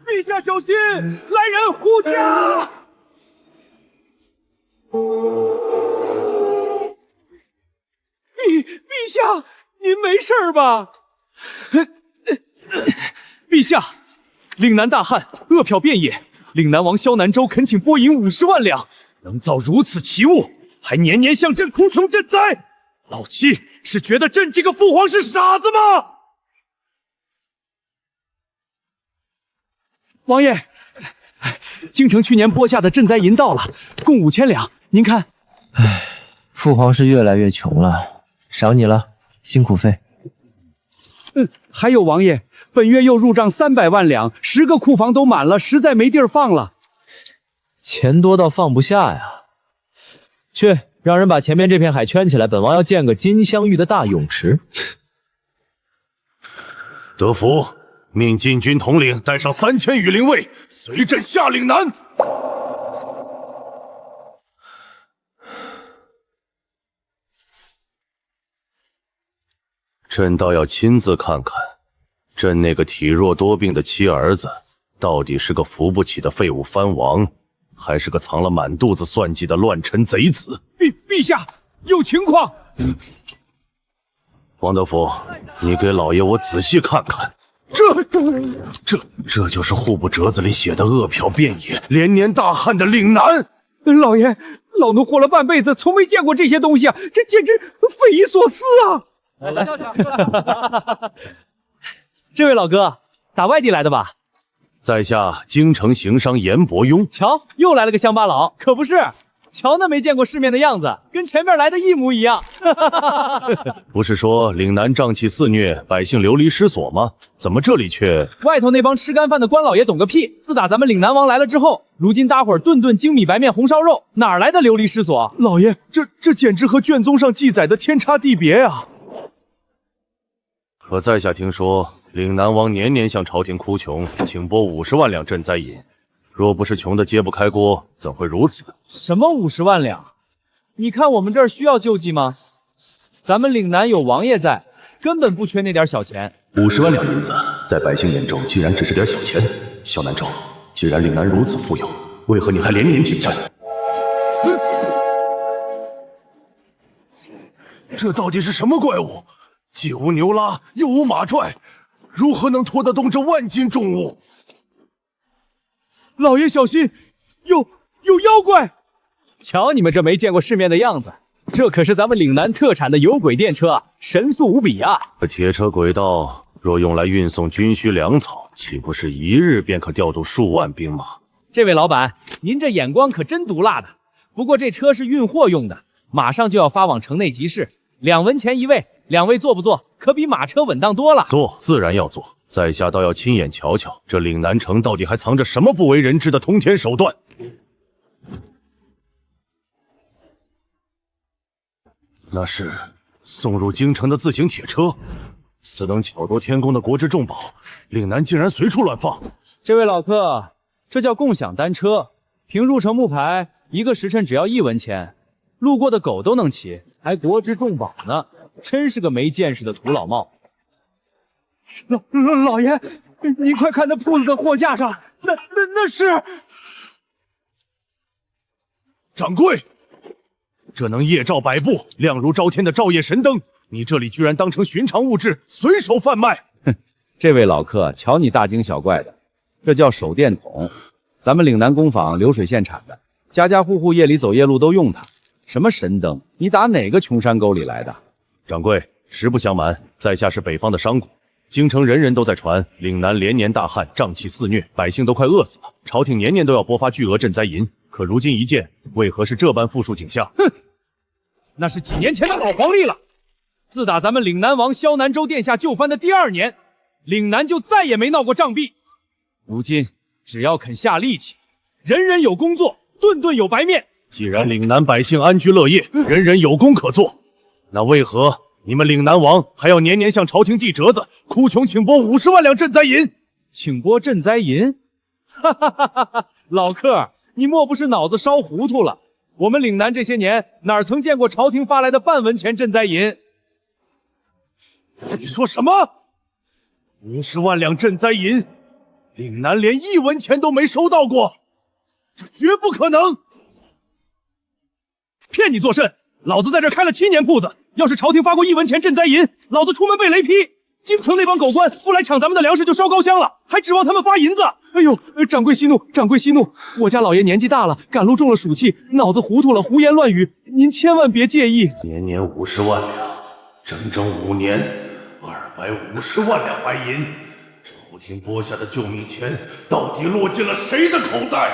陛下小心，来人护驾！陛下，您没事吧？陛下，岭南大旱，饿殍遍野，岭南王萧南州恳请拨银50万两，能造如此奇物，还年年向朕哭穷赈灾。老七是觉得朕这个父皇是傻子吗？王爷，京城去年拨下的赈灾银到了，共5000两，您看。父皇是越来越穷了，赏你了，辛苦费。还有王爷，本月又入账300万两，10个库房都滿了，實在沒地兒放了。錢多到放不下呀！去，讓人把前面這片海圈起來，本王要建個金鑲玉的大泳池。德福，命禁軍統領帶上3000羽林衛，隨朕下嶺南。朕倒要親自看看，朕那個體弱多病的七兒子，到底是個扶不起的廢物藩王，還是個藏了滿肚子算計的亂臣賊子？陛下，有情況。王德福，你給老爺我仔細看看。這就是戶部折子裡寫的餓殍遍野、連年大旱的嶺南。老爺，老奴活了半輩子，從沒見過這些東西啊，這簡直匪夷所思啊！來，這位老哥，打外地來的吧？在下京城行商嚴伯庸。瞧，又來了個鄉巴佬，可不是。瞧那沒見過世面的樣子，跟前面來的一模一樣。不是說嶺南瘴氣肆虐，百姓流離失所嗎？怎麼這裡卻……外頭那幫吃乾飯的官老爺懂個屁！自打咱們嶺南王來了之後，如今大夥兒頓頓精米白麵紅燒肉，哪來的流離失所？老爺，這簡直和卷宗上記載的天差地別啊！可在下聽說，嶺南王年年向朝廷哭窮，請撥50萬兩賑災銀。若不是窮得揭不開鍋，怎會如此？什麼50萬兩？你看我們這兒需要救濟嗎？咱們嶺南有王爺在，根本不缺那點小錢。50萬兩銀子，在百姓眼中竟然只是點小錢。蕭南州，既然嶺南如此富有，為何你還連年請賑？這到底是什麼怪物？既無牛拉，又無馬拽，如何能拖得動這萬斤重物？老爺小心，有妖怪！瞧你們這沒見過世面的樣子，這可是咱們嶺南特產的有軌電車，神速無比啊！這鐵車軌道若用來運送軍需糧草，豈不是一日便可調度數萬兵馬？這位老闆，您這眼光可真毒辣的。不過這車是運貨用的，馬上就要發往城內集市，2文錢一位，兩位坐不坐？可比馬車穩當多了。坐，自然要坐。在下倒要親眼瞧瞧，這嶺南城到底還藏着什麼不為人知的通天手段。那是送入京城的自行鐵車，此等巧奪天工的國之重寶，嶺南竟然隨處亂放。這位老客，這叫共享單車，憑入城木牌，1個時辰只要1文錢，路過的狗都能騎，還國之重寶呢，真是個沒見識的土老帽。老爺，您快看那鋪子的貨架上，那是……掌櫃，這能夜照百步，亮如朝天的照夜神燈，你這裡居然當成尋常物質，隨手販賣！哼，這位老客，瞧你大驚小怪的，這叫手電筒，咱們嶺南工坊流水線產的，家家戶戶夜裡走夜路都用它。什麼神燈？你打哪個窮山溝裡來的？掌櫃，實不相瞞，在下是北方的商賈。京城人人都在傳嶺南連年大旱，瘴氣肆虐，百姓都快餓死了。朝廷年年都要撥發巨額賑災銀，可如今一見，為何是這般富庶景象？哼，那是幾年前的老黃歷了。自打咱們嶺南王蕭南州殿下就藩的第2年，嶺南就再也沒鬧過瘴弊。如今只要肯下力氣，人人有工作，頓頓有白面。既然嶺南百姓安居樂業，人人有工可做，那為何你們嶺南王還要年年向朝廷遞折子，哭窮請撥50萬兩賑災銀？請撥賑災銀？哈哈哈哈哈！老客，你莫不是腦子燒糊塗了？我們嶺南這些年哪曾見過朝廷發來的半文錢賑災銀？你说什么？50万两赈灾银，岭南连1文钱都没收到过，这絕不可能！騙你作甚？老子在這開了7年鋪子，要是朝廷發過1文錢賑災銀，老子出門被雷劈。京城那幫狗官不來搶咱們的糧食就燒高香了，還指望他們發銀子？哎呦，掌櫃息怒，掌櫃息怒！我家老爺年紀大了，趕路中了暑氣，腦子糊塗了，胡言亂語，您千萬別介意。年年50萬兩，整整5年，250萬兩白銀，朝廷撥下的救命錢到底落進了誰的口袋？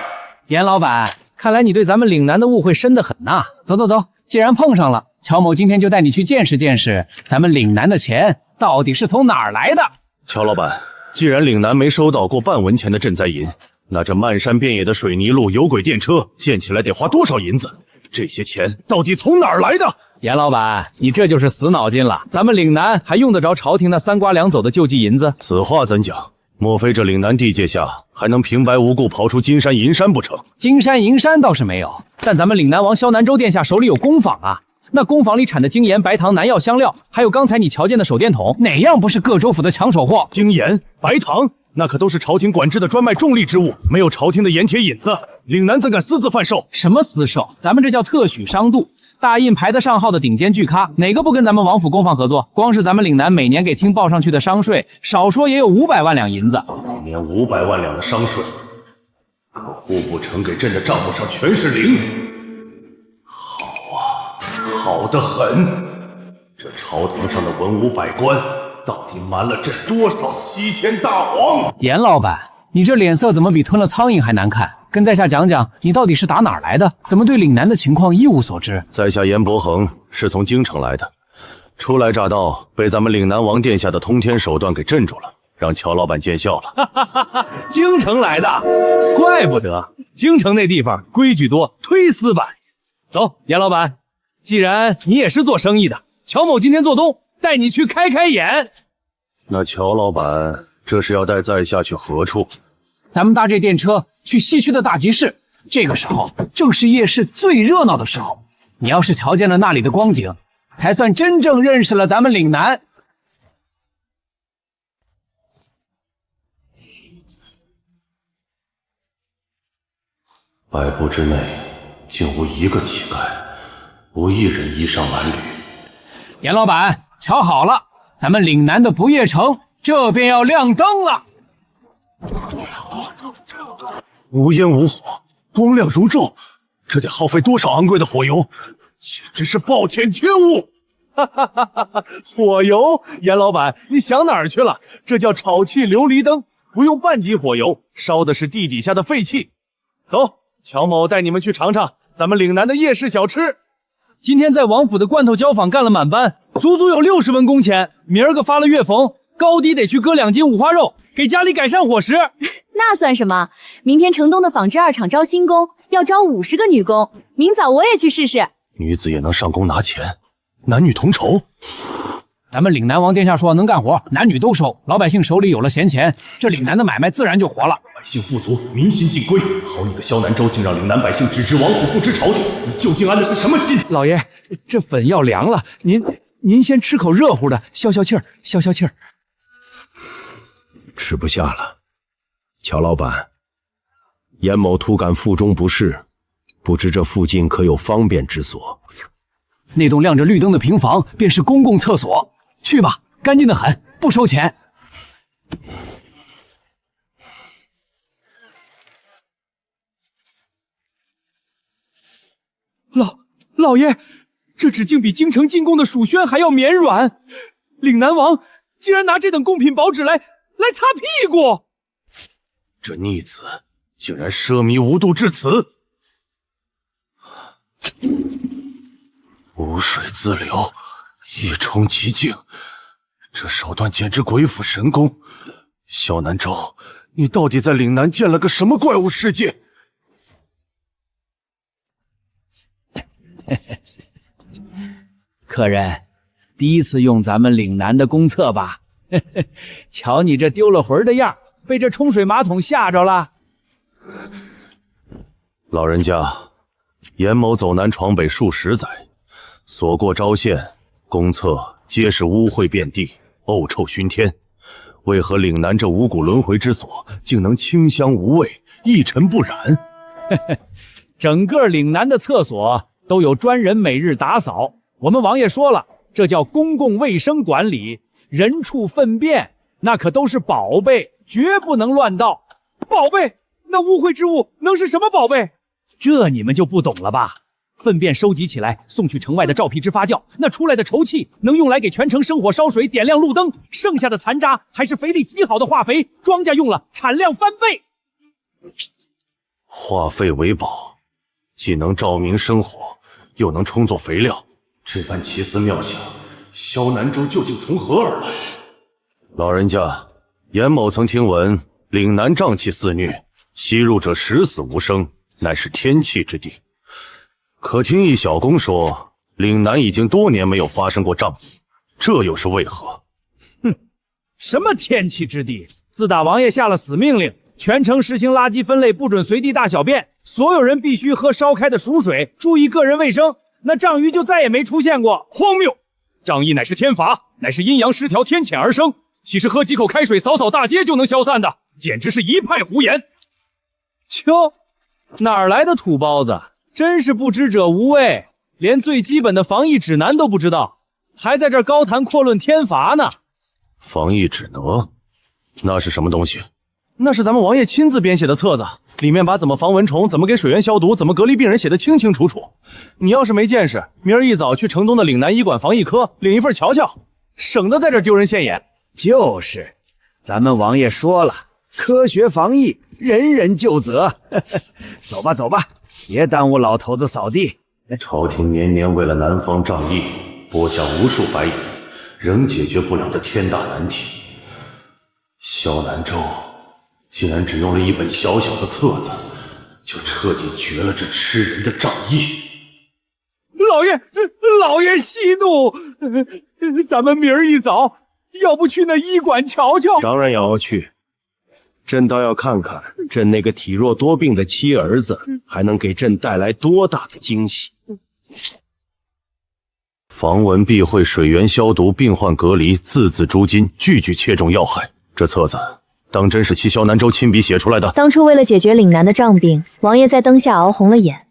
嚴老闆，看來你對咱們嶺南的誤會深得很吶。走走走，既然碰上了，喬某今天就帶你去見識見識，咱們嶺南的錢到底是從哪兒來的。喬老闆，既然嶺南沒收到過半文錢的賑災銀，那這漫山遍野的水泥路、有軌電車建起來得花多少銀子？這些錢到底從哪兒來的？嚴老闆，你這就是死腦筋了。咱們嶺南還用得着朝廷那3刮2走的救濟銀子？此話怎講？莫非這嶺南地界下還能平白無故刨出金山銀山不成？金山銀山倒是沒有，但咱們嶺南王蕭南州殿下手裡有工坊啊。那工坊裡產的精鹽、白糖、南藥、香料，還有剛才你瞧見的手電筒，哪樣不是各州府的搶手貨？精鹽、白糖，那可都是朝廷管制的專賣重利之物，沒有朝廷的鹽鐵引子，嶺南怎敢私自販售？什麼私售？咱們這叫特許商渡。大印排得上號的頂尖巨咖，哪個不跟咱們王府工坊合作？光是咱們嶺南每年給廳報上去的商稅，少說也有500萬兩銀子。每年500萬兩的商稅，可戶部呈給朕的賬目上全是0。好啊，好得很。這朝堂上的文武百官，到底瞞了朕多少齊天大皇？嚴老闆，你這臉色怎麼比吞了蒼蠅還難看？跟在下講講，你到底是打哪兒來的？怎麼對嶺南的情況一無所知？在下嚴伯衡是從京城來的，初來乍到，被咱們嶺南王殿下的通天手段給鎮住了，讓喬老闆見笑了。哈哈哈哈！京城來的，怪不得。京城那地方規矩多，忒死板。走，嚴老闆，既然你也是做生意的，喬某今天做東，帶你去開開眼。那喬老闆這是要帶在下去何處？咱們搭這電車去西區的大集市，這個時候正是夜市最熱鬧的時候。你要是瞧見了那裡的光景，才算真正認識了咱們嶺南。百步之內竟無一個乞丐，無一人衣裳襤褸。嚴老闆，瞧好了，咱們嶺南的不夜城這便要亮燈了。無煙無火，光亮如晝，這得耗費多少昂貴的火油，簡直是暴殄天物！哈哈哈哈！火油，嚴老闆，你想哪兒去了？這叫炒氣琉璃燈，不用半滴火油，燒的是地底下的廢氣。走，喬某帶你們去嘗嘗咱們嶺南的夜市小吃。今天在王府的罐頭椒坊幹了滿班，足足有60文工錢。明兒個發了月俸，高低得去割2斤五花肉，給家裡改善伙食。那算什麼？明天城東的紡織2廠招新工，要招50個女工，明早我也去試試。女子也能上工拿錢，男女同酬。咱們嶺南王殿下說能幹活，男女都收，老百姓手裡有了閒錢，這嶺南的買賣自然就活了。百姓富足，民心盡歸。好你個蕭南州，竟讓嶺南百姓只知王府不知朝廷，你究竟安的是什麼心？老爺，這粉要涼了，您先吃口熱乎的，消消氣兒，消消氣兒。吃不下了。喬老闆，嚴某突感腹中不適，不知這附近可有方便之所？那棟亮着綠燈的平房便是公共廁所，去吧，乾淨得很，不收錢。老爺，這紙竟比京城進貢的蜀宣還要綿軟，嶺南王竟然拿這等貢品寶紙來擦屁股。這逆子竟然奢靡無度至此，污水自流，一沖即淨，這手段簡直鬼斧神工。蕭南州，你到底在嶺南建了個什麼怪物世界？客人，第一次用咱們嶺南的公廁吧？瞧你這丟了魂的樣，被這沖水馬桶嚇着了。老人家，嚴某走南闖北數10載，所過州縣、公廁皆是污穢遍地，惡臭熏天。為何嶺南這五谷輪迴之所，竟能清香無味，一塵不染？整個嶺南的廁所都有專人每日打掃。我們王爺說了，這叫公共衛生管理，人畜糞便那可都是寶貝，絕不能亂倒。寶貝？那污穢之物能是什麼寶貝？這你們就不懂了吧？糞便收集起來，送去城外的照皮支發酵，那出來的臭氣能用来給全城生火燒水，點亮路燈，剩下的殘渣還是肥力極好的化肥，莊稼用了產量翻倍。化廢為寶，既能照明生火，又能充作肥料，這般奇思妙想，蕭南州究竟從何而來？老人家，嚴某曾聽聞嶺南瘴氣肆虐，吸入者十死無生，乃是天氣之地。可聽一小公說，嶺南已经多年沒有發生過瘴疫，這又是為何？哼，什麼天氣之地？自打王爺下了死命令，全城實行垃圾分類，不准隨地大小便，所有人必須喝燒開的熟水，注意個人衛生，那瘴盂就再也沒出現過。荒謬！瘴疫乃是天罰，乃是陰陽失調天譴而生，豈是喝幾口開水掃掃大街就能消散的？簡直是一派胡言！喲，哪來的土包子？真是不知者無畏，連最基本的防疫指南都不知道，還在這兒高談闊論天罰呢。防疫指南？那是什麼東西？那是咱們王爺親自編寫的冊子，裡面把怎麼防蚊蟲、怎麼給水源消毒、怎麼隔離病人寫得清清楚楚。你要是沒見識，明兒一早去城東的嶺南醫馆防疫科領一份瞧瞧，省得在這兒丟人現眼。就是，咱們王爺說了，科學防疫，人人就责。走吧，走吧。別耽誤老頭子掃地。朝廷年年為了南方瘴疫撥下無數百億，仍解決不了的天大難題。蕭南州竟然只用了一本小小的冊子，就徹底絕了這吃人的瘴疫。老爺息怒，咱們明兒一早要不去那醫館瞧瞧？當然要去。朕倒要看看朕那個體弱多病的妻兒子還能給朕帶來多大的驚喜。防蚊避諱、水源消毒、病患隔離，字字珠璣，句句切中要害。這冊子當真是七蕭南州親筆寫出來的？當初為了解決嶺南的瘴病，王爺在燈下熬紅了眼。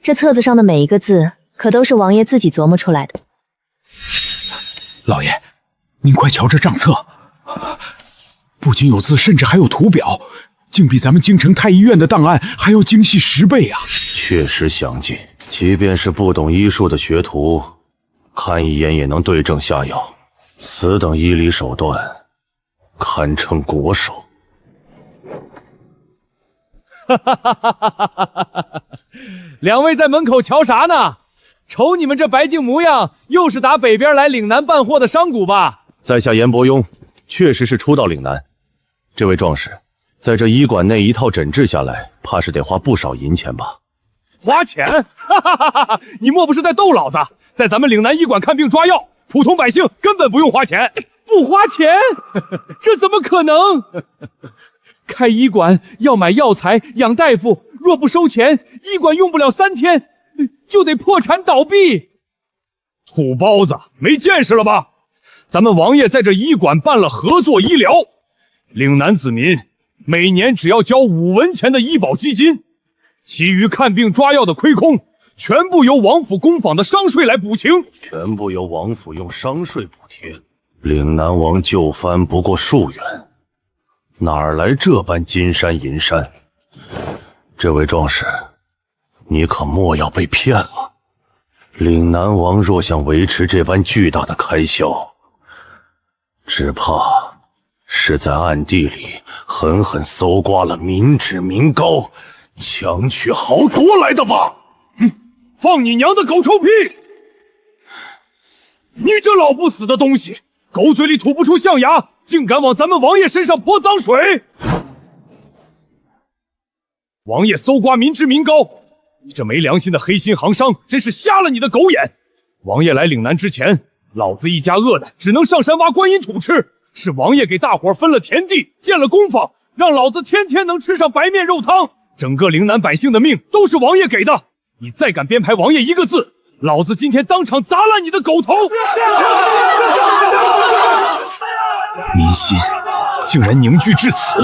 這冊子上的每一個字，可都是王爺自己琢磨出來的。老爺，您快瞧這賬冊。不僅有字，甚至還有圖表，竟比咱們京城太醫院的檔案還要精細10倍啊！確實詳盡，即便是不懂醫術的學徒，看一眼也能對症下藥。此等醫理手段，堪稱國手。两位在門口瞧啥呢？瞅你們這白淨模樣，又是打北邊來嶺南辦貨的商賈吧？在下嚴伯庸，確實是初到嶺南。這位壯士，在這醫館內一套診治下來，怕是得花不少銀錢吧？花錢？哈哈哈哈！你莫不是在逗老子？在咱們嶺南醫館看病抓藥，普通百姓根本不用花錢。不花錢？這怎麼可能？開醫館要買藥材、養大夫，若不收錢，醫館用不了3天就得破產倒閉。土包子，沒見識了吧？咱們王爺在這醫館辦了合作醫療，嶺南子民每年只要交5文錢的醫保基金，其餘看病抓藥的虧空，全部由王府公坊的商稅來補清。全部由王府用商稅補貼。嶺南王就藩不過數元，哪兒來這般金山銀山？這位壯士，你可莫要被騙了。嶺南王若想維持這般巨大的開銷，只怕是在暗地裡狠狠搜刮了民脂民膏，強取豪奪來的吧？放你娘的狗臭屁！你這老不死的東西，狗嘴裡吐不出象牙，竟敢往咱們王爺身上潑髒水！王爺搜刮民脂民膏，你這沒良心的黑心行商，真是瞎了你的狗眼！王爺來嶺南之前，老子一家餓的只能上山挖觀音土吃，是王爺給大夥分了田地，建了工坊，讓老子天天能吃上白面肉湯。整個嶺南百姓的命都是王爺給的，你再敢編排王爺一個字，老子今天當場砸爛你的狗頭！民心竟然凝聚至此。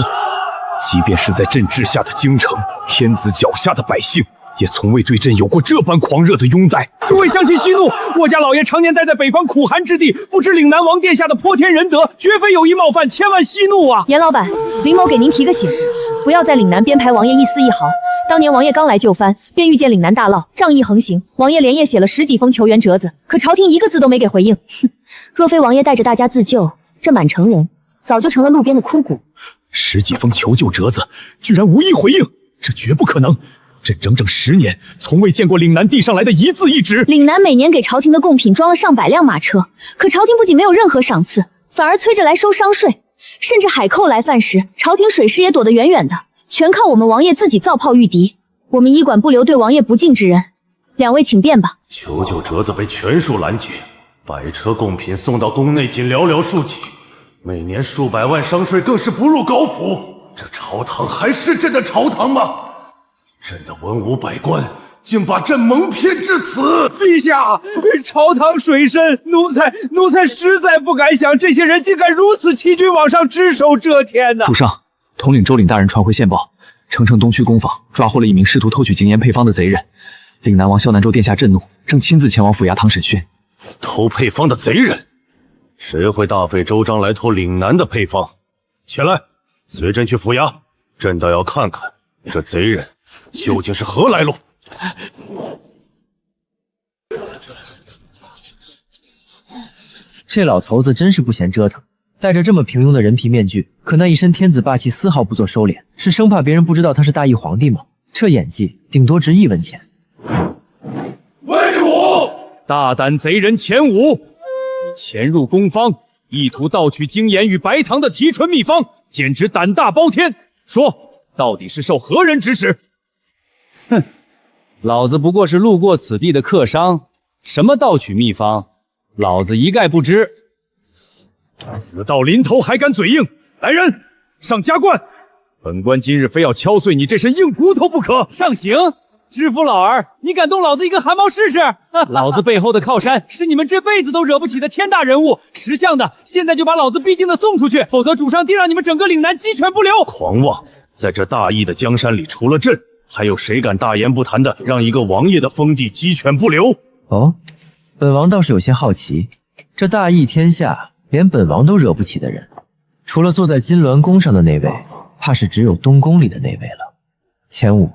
即便是在朕治下的京城，天子脚下的百姓，也从未对朕有过这般狂热的拥戴。诸位乡亲息怒，我家老爷常年待在北方苦寒之地，不知岭南王殿下的泼天仁德，绝非有意冒犯，千万息怒啊！严老板，林某给您提个醒，不要在岭南編排王爺一絲一毫。當年王爺剛來就藩，便遇見嶺南大澇，仗義橫行，王爺連夜寫了10幾封求援折子，可朝廷一個字都沒給回應。哼，若非王爺帶着大家自救，這滿城人早就成了路邊的枯骨。10幾封求救折子，居然無一回應，這絕不可能！朕整整10年，從未見過嶺南遞上來的一字一紙。嶺南每年給朝廷的貢品裝了上百輛馬車，可朝廷不僅沒有任何賞賜，反而催着來收商稅，甚至海寇來犯時，朝廷水師也躲得遠遠的，全靠我們王爺自己造炮禦敵。我們醫管不留對王爺不敬之人，兩位請便吧。求救折子被全數攔截，百車貢品送到宮內僅寥寥數幾，每年數百萬商稅更是不入稿府。這朝堂還是朕的朝堂嗎？朕的文武百官竟把朕蒙騙至此！陛下，朝堂水深，奴才實在不敢想，這些人竟敢如此欺君罔上，只手遮天吶！主上，統領周嶺大人傳回線報，成城東區工坊抓獲了一名試圖偷取精研配方的賊人，嶺南王蕭南州殿下震怒，正親自前往府衙堂審訊。偷配方的賊人，誰會大費周章來偷嶺南的配方？起來，隨朕去府衙，朕倒要看看這賊人究竟是何來路。這老頭子真是不嫌折騰，戴着這麼平庸的人皮面具，可那一身天子霸氣絲毫不做收斂，是生怕別人不知道他是大義皇帝嗎？這演技頂多值1文錢。威武！大膽賊人錢武，你潛入宮坊，意圖盜取精研與白糖的提純秘方，簡直膽大包天！說，到底是受何人指使？哼，老子不過是路過此地的客商，什麼盜取秘方，老子一概不知。死到臨頭還敢嘴硬，來人，上加冠！本官今日非要敲碎你這身硬骨頭不可！上刑！知府老兒，你敢動老子一根汗毛試試？老子背後的靠山是你們這輩子都惹不起的天大人物，識相的，現在就把老子逼近的送出去，否則主上定讓你們整個嶺南雞犬不留！狂妄！在這大義的江山裡，除了朕，還有誰敢大言不慚的讓一個王爺的封地雞犬不留？哦，本王倒是有些好奇，這大義天下連本王都惹不起的人，除了坐在金鑾宮上的那位，怕是只有東宮裡的那位了。錢武，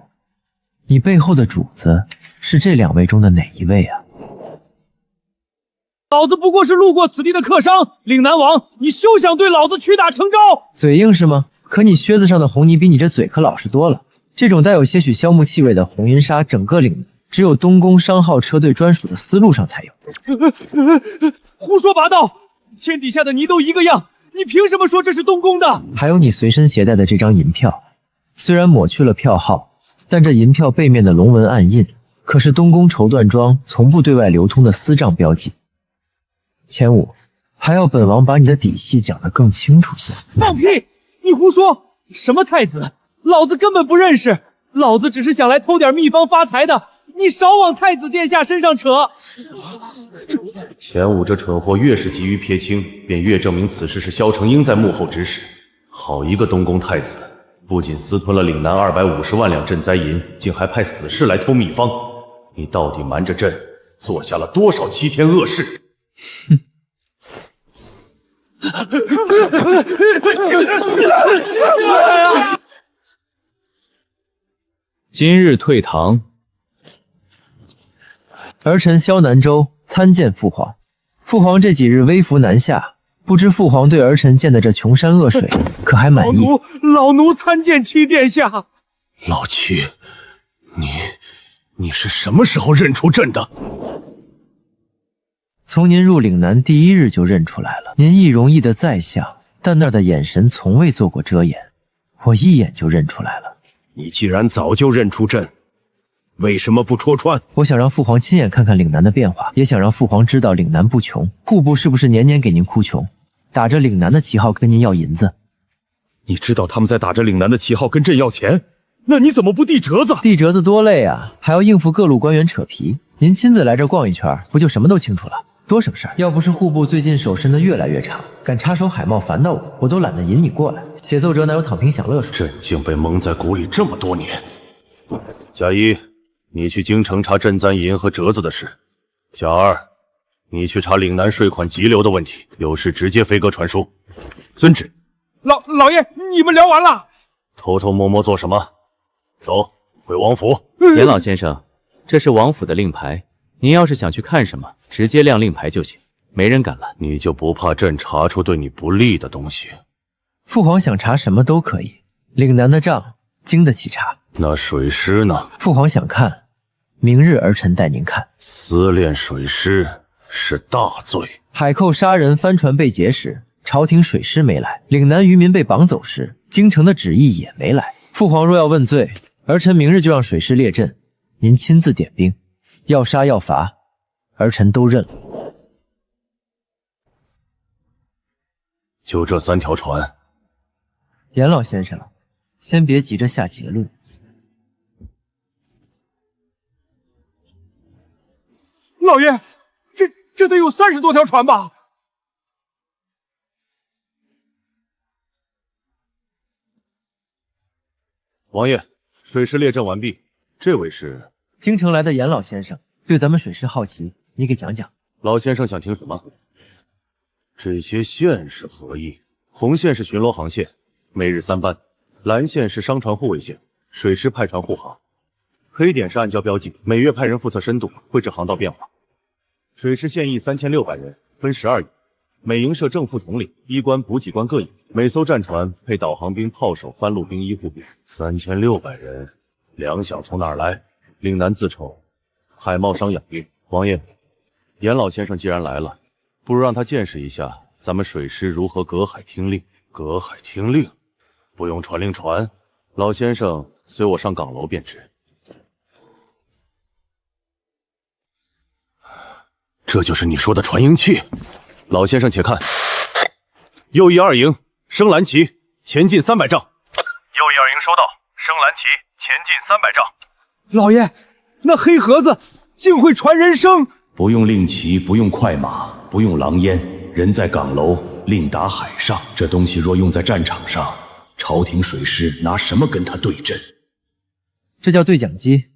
你背後的主子是這2位中的哪一位啊？老子不過是路過此地的客商，嶺南王，你休想對老子屈打成招！嘴硬是嗎？可你靴子上的紅泥比你這嘴可老實多了。這種帶有些許硝木氣味的紅雲紗，整個嶺南只有東宮商號車隊專屬的絲路上才有。胡說八道！天底下的泥都一個樣，你憑什麼說這是東宮的？還有你隨身攜帶的這張銀票，雖然抹去了票號，但這銀票背面的龍紋暗印，可是東宮綢緞莊從不對外流通的私賬標記。錢武，還要本王把你的底細講得更清楚些。放屁！你胡說！什麼太子？老子根本不認識，老子只是想來偷點秘方發財的，你少往太子殿下身上扯。錢武這蠢貨越是急於撇清，便越證明此事是蕭承英在幕後指使。好一個東宮太子，不僅私吞了嶺南250萬兩賑災銀，竟還派死士來偷秘方。你到底瞞着朕做下了多少欺天惡事？哼！今日退堂。兒臣蕭南州參見父皇。父皇這幾日微服南下，不知父皇對兒臣見的這窮山惡水可還滿意？老奴參見七殿下。老七，你是什麼時候認出朕的？從您入嶺南第1日就認出來了。您易容易的再像，但那兒的眼神從未做過遮掩，我一眼就認出來了。你既然早就認出朕，為什麼不戳穿？我想讓父皇親眼看看嶺南的變化，也想讓父皇知道嶺南不窮，戶部是不是年年給您哭窮，打着嶺南的旗號跟您要銀子。你知道他們在打着嶺南的旗號跟朕要錢，那你怎麼不遞折子？遞折子多累啊，還要應付各路官員扯皮。您親自來這逛一圈，不就什麼都清楚了？多省事兒。要不是户部最近手伸得越来越长，敢插手海贸烦到我，我都懒得引你过来。写奏折哪有躺平享乐术？朕竟被蒙在鼓里这么多年。贾一，你去京城查赈灾银和折子的事。贾二，你去查岭南税款急流的问题，有事直接飞鸽传书。遵旨。老爷，你们聊完了？偷偷摸摸做什么？走，回王府。严老先生，这是王府的令牌，您要是想去看什么，直接亮令牌就行，没人敢拦。你就不怕朕查出对你不利的东西？父皇想查什么都可以，岭南的账经得起查。那水师呢？父皇想看，明日儿臣带您看。私恋水师是大罪。海寇杀人，帆船被劫时，朝廷水师没来；岭南渔民被绑走时，京城的旨意也没来。父皇若要問罪，儿臣明日就讓水師列陣，您親自點兵，要殺要罰，兒臣都認了。就這3條船。嚴老先生，先別急着下結論。老爺，這得有30多條船吧？王爺，水師列陣完畢。這位是京城來的嚴老先生，對咱們水師好奇，你給講講。老先生想聽什麼？這些線是何意？紅線是巡邏航線，每日3班；藍線是商船護衛線，水師派船護航；黑點是暗礁標記，每月派人複測深度，繪製航道變化。水師現役3600人，分12營，每營設正副統領、醫官、補給官各一，每艘戰船配導航兵、炮手、番路兵、醫護兵。3600人，糧饷從哪兒來？嶺南自籌，海貿商養兵。王爺，嚴老先生既然來了，不如讓他見識一下咱們水師如何隔海聽令。隔海聽令，不用傳令傳，老先生隨我上崗樓便知。這就是你說的傳音器。老先生且看，右翼2營升藍旗，前進300丈。右翼2營收到，升藍旗，前進300丈。老爺，那黑盒子竟會傳人聲。不用令旗，不用快馬，不用狼煙，人在崗樓，令打海上。這東西若用在戰場上，朝廷水師拿什麼跟他對陣？這叫對講機，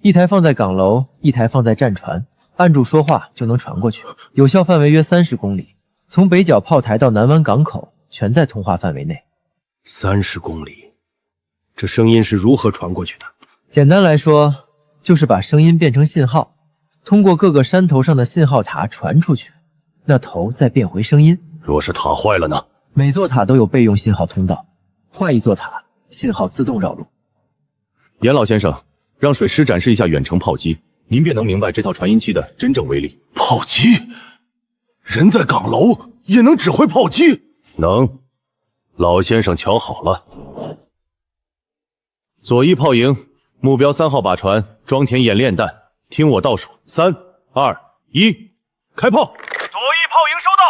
一台放在崗樓，一台放在戰船，按住說話就能傳過去，有效範圍約30公里，從北角炮台到南灣港口，全在通話範圍內。30公里，這聲音是如何傳過去的？簡單來說，就是把聲音變成信號，通過各個山頭上的信號塔傳出去，那頭再變回聲音。若是塔壞了呢？每座塔都有備用信號通道，壞一座塔，信號自動繞路。嚴老先生，讓水師展示一下遠程炮擊，您便能明白這套傳音器的真正威力。炮擊？人在崗樓也能指揮炮擊？能。老先生瞧好了。左翼炮營，目標3號靶船，裝填演練彈。聽我倒數，3、2、1，開炮！左翼炮營收到，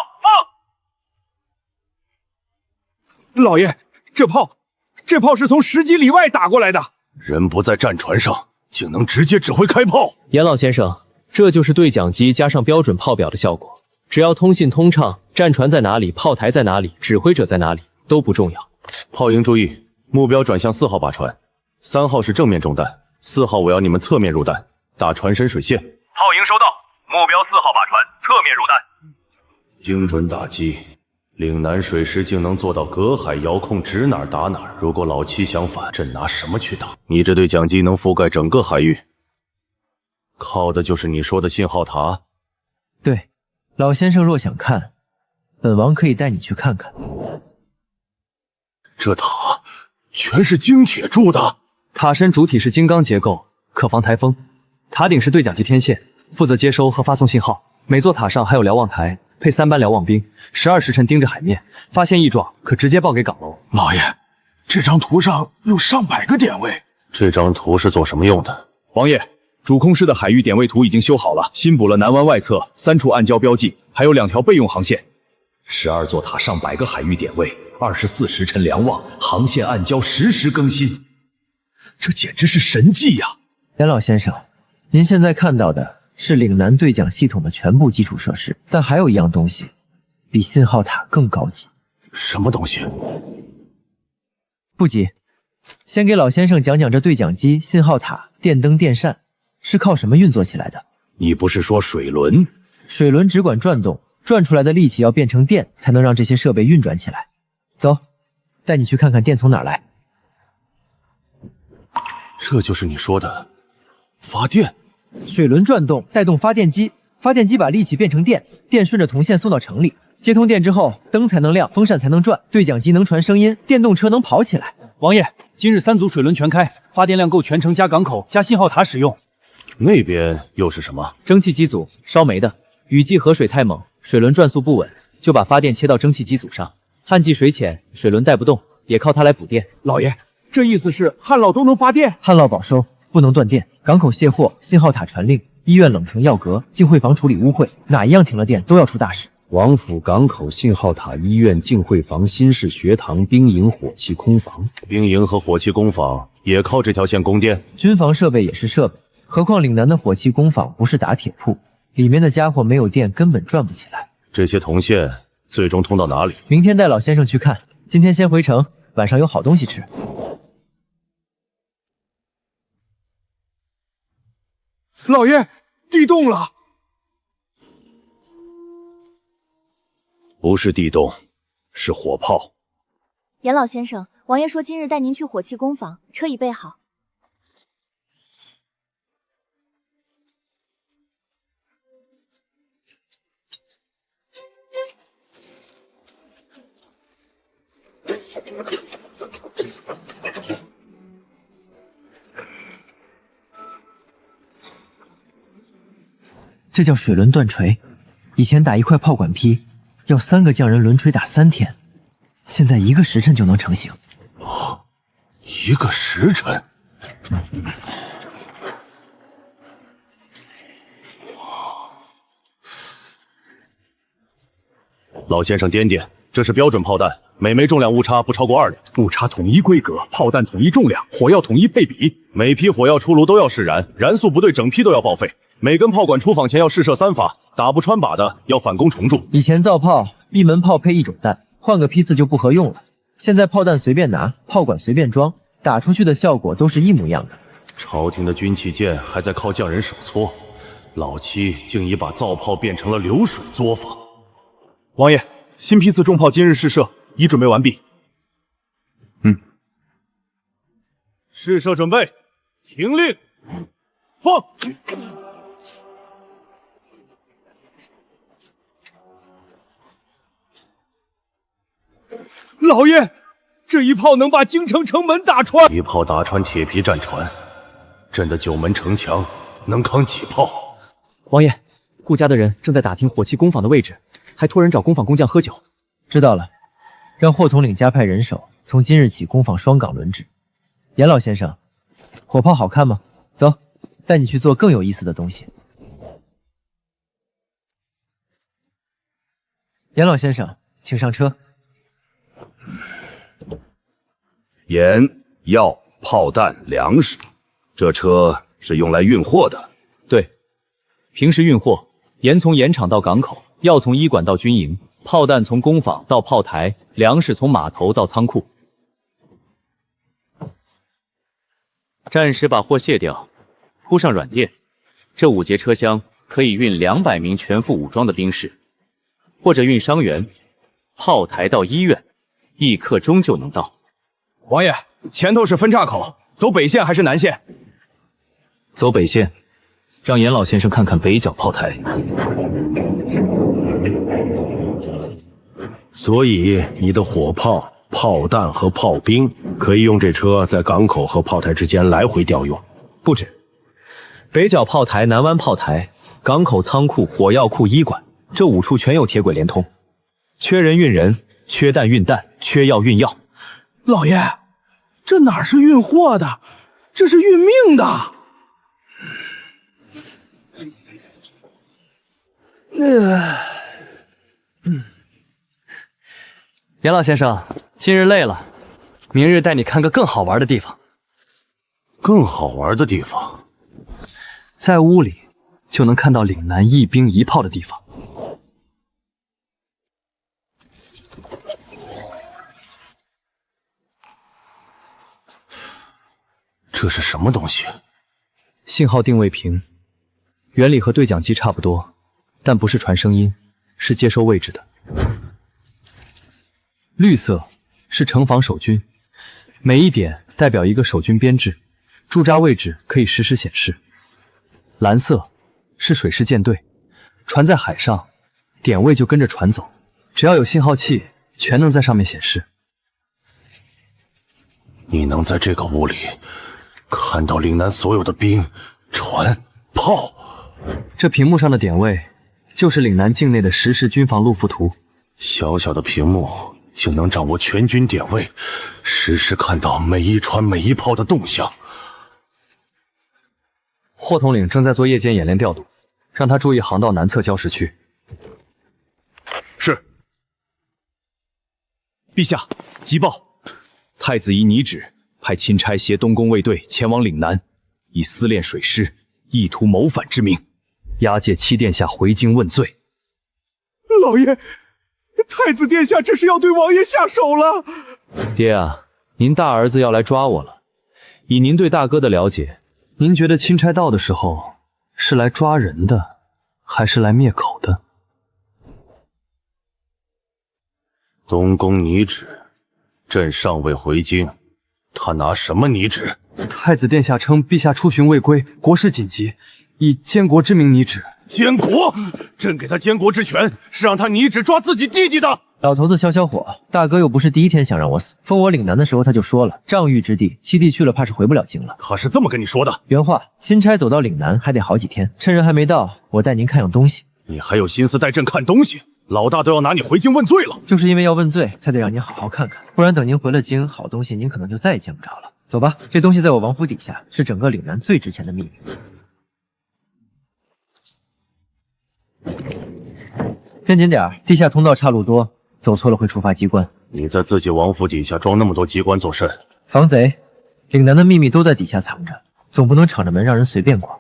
放！老爺，這炮是從10幾里外打過來的。人不在戰船上，竟能直接指揮開炮。嚴老先生，這就是對講機加上標準炮表的效果。只要通信通暢，戰船在哪裡，炮台在哪裡，指揮者在哪裡都不重要。炮營注意，目標轉向4號靶船，3號是正面中彈，4號我要你們側面入彈，打船身水線。炮營收到，目標4號靶船，側面入彈。精準打擊，嶺南水師竟能做到隔海遙控，指哪兒打哪兒。如果老七想反，朕拿什麼去打？你這對講機能覆蓋整個海域，靠的就是你說的信號塔。對，老先生若想看，本王可以帶你去看看。這塔全是精鐵鑄的，塔身主體是金剛結構，可防颱風。塔頂是對講機天線，負責接收和發送信號。每座塔上還有瞭望台，配3班瞭望兵，12時辰盯着海面，發現異狀可直接報給崗樓。老爺，這張圖上有上百個點位。這張圖是做什麼用的？王爺，主控室的海域點位圖已經修好了，新補了南灣外側3處暗礁標記，還有2條備用航線。12座塔上百個海域點位，24時辰瞭望，航線暗礁實時更新，這簡直是神蹟呀！嚴老先生，您現在看到的是岭南对讲系統的全部基礎設施，但還有一樣東西，比信號塔更高級。什麼東西？不急，先給老先生講講這對講機、信號塔、電燈、電扇是靠什麼運作起來的。你不是說水輪？水輪只管轉動，轉出來的力氣要變成電，才能讓這些設備運轉起來。走，帶你去看看電從哪兒來。這就是你說的發電？水輪轉動帶動發電機，發電機把力氣變成電，電順着銅線送到城裡，接通電之後，燈才能亮，風扇才能轉，對講機能傳聲音，電動車能跑起來。王爺，今日3組水輪全開，發電量夠全城加港口加信號塔使用。那邊又是什麼？蒸汽機組，燒煤的。雨季河水太猛，水輪轉速不穩，就把發電切到蒸汽機組上。旱季水淺，水輪帶不動，也靠它來補電。老爺，這意思是旱澇都能發電？旱澇保收，不能斷電。港口卸貨，信號塔傳令，醫院冷層藥閣，淨穢房處理污穢，哪一樣停了電都要出大事。王府港口信號塔醫院淨穢房新式學堂兵營火器空房，兵營和火器工坊也靠這條線供電。軍防設備也是設備，何況嶺南的火器工坊不是打鐵鋪，裡面的家伙沒有電根本轉不起來。這些銅線最終通到哪裡？明天帶老先生去看，今天先回城，晚上有好東西吃。老爺，地動了！不是地動，是火炮。嚴老先生，王爺說今日帶您去火器工坊，車已備好。這叫水輪斷錘，以前打一塊炮管坯要3個匠人輪錘打3天，現在1個時辰就能成型。哦，1個時辰。老先生掂掂，這是標準炮彈，每枚重量誤差不超過2兩，誤差統一規格，炮彈統一重量，火藥統一配比。每批火藥出爐都要試燃，燃速不對，整批都要報廢。每根炮管出廠前要試射3發，打不穿靶的要反攻重鑄。以前造炮一門炮配1種彈，換個批次就不合用了。現在炮彈隨便拿，炮管隨便裝，打出去的效果都是一模一樣的。朝廷的軍器件還在靠匠人手搓，老七竟已把造炮變成了流水作坊。王爺，新批次重炮今日試射，已準備完畢。試射準備，聽令，放！老爺，這一炮能把京城城門打穿。一炮打穿鐵皮戰船，朕的9門城牆能扛幾炮？王爺，顧家的人正在打聽火器工坊的位置，還托人找工坊工匠喝酒。知道了，讓霍統領加派人手，從今日起工坊雙崗輪值。嚴老先生，火炮好看嗎？走，帶你去做更有意思的東西。嚴老先生，請上車。鹽、藥、炮彈、糧食，這車是用來運貨的。對，平時運貨，鹽從鹽場到港口，藥從醫館到軍營，炮彈從工坊到炮台，糧食從碼頭到倉庫。暫時把貨卸掉，鋪上軟墊。這5節車廂可以運200名全副武裝的兵士，或者運傷員。炮台到醫院，1刻鐘就能到。王爺，前頭是分岔口，走北線還是南線？走北線，讓嚴老先生看看北角炮台。所以你的火炮、炮彈和炮兵可以用這車在港口和炮台之間來回調用。不止，北角炮台、南灣炮台、港口倉庫、火藥庫、醫館，這5處全有鐵軌連通。缺人運人，缺彈運彈，缺藥運藥。老爺，這哪是運貨的，這是運命的。嚴老先生，今日累了，明日帶你看個更好玩的地方。更好玩的地方？在屋裡，就能看到岭南一兵一炮的地方。这是什么东西？信号定位屏，原理和对讲机差不多，但不是传声音，是接收位置的。绿色是城防守军，每一点代表一个守军编制，驻扎位置可以实时显示。蓝色是水师舰队，船在海上，点位就跟着船走，只要有信号器，全能在上面显示。你能在这个屋里看到岭南所有的兵、船、炮？这屏幕上的点位就是岭南境内的实时军防路幅图。小小的屏幕竟能掌握全军点位，实时看到每一船每一炮的动向。霍统领正在做夜间演练调度，让他注意航道南侧礁石区。是。陛下，急报！太子依拟旨，派钦差携东宫卫队前往岭南，以私练水师，意图谋反之名，押解七殿下回京问罪。老爷，太子殿下这是要对王爷下手了。爹啊，您大儿子要来抓我了。以您对大哥的了解，您觉得钦差到的时候是来抓人的，还是来灭口的？东宫拟旨，朕尚未回京，他拿什麼擬旨？太子殿下稱陛下出巡未歸，國事緊急，以監國之名擬旨。監國？朕給他監國之權，是讓他擬旨抓自己弟弟的。老頭子消消火，大哥又不是第一天想讓我死，封我嶺南的時候他就說了，瘴鬱之地，七弟去了怕是回不了京了。他是這麼跟你說的？原話，欽差走到嶺南還得好幾天，趁人還沒到，我帶您看樣東西。你還有心思帶朕看東西？老大都要拿你回京問罪了。就是因為要問罪，才得讓您好好看看，不然等您回了京，好東西您可能就再也見不着了。走吧，這東西在我王府底下，是整個嶺南最值錢的秘密。跟緊點，地下通道岔路多，走錯了會觸發機關。你在自己王府底下裝那麼多機關做甚？防賊，嶺南的秘密都在底下藏着，總不能敞着門讓人隨便逛。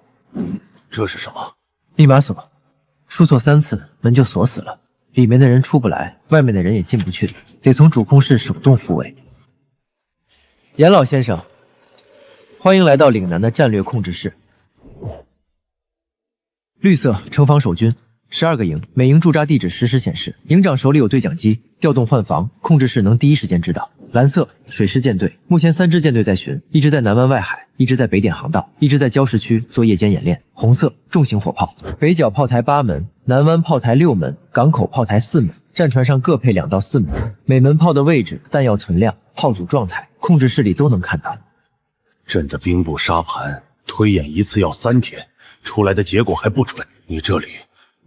這是什麼？密碼鎖，輸錯3次，門就鎖死了，裡面的人出不來，外面的人也進不去，得從主控室手動復位。嚴老先生，歡迎來到嶺南的戰略控制室。綠色，城防守軍，12個營，每營駐紮地址實時顯示，營長手裡有對講機，調動換防，控制室能第一時間知道。藍色，水師艦隊，目前3支艦隊在巡，一支在南灣外海，一支在北點航道，一支在礁石區做夜間演練。紅色，重型火炮，北角炮台8門，南灣炮台6門，港口炮台4門，戰船上各配2到4門，每門炮的位置、彈藥存量、炮組狀態，控制室裡都能看到。朕的兵部沙盤推演一次要3天，出來的結果還不準。你這裡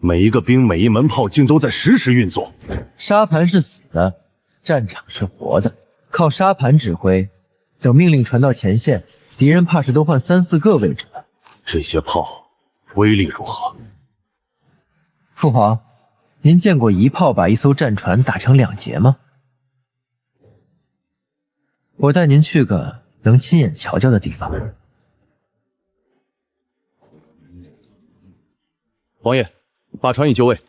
每一個兵每一門炮竟都在實時運作。沙盤是死的，戰場是活的，靠沙盤指揮，等命令傳到前線，敵人怕是都換3、4個位置了。這些炮威力如何？父皇，您見過一炮把一艘戰船打成2截嗎？我帶您去個能親眼瞧瞧的地方。王爺，靶船已就位，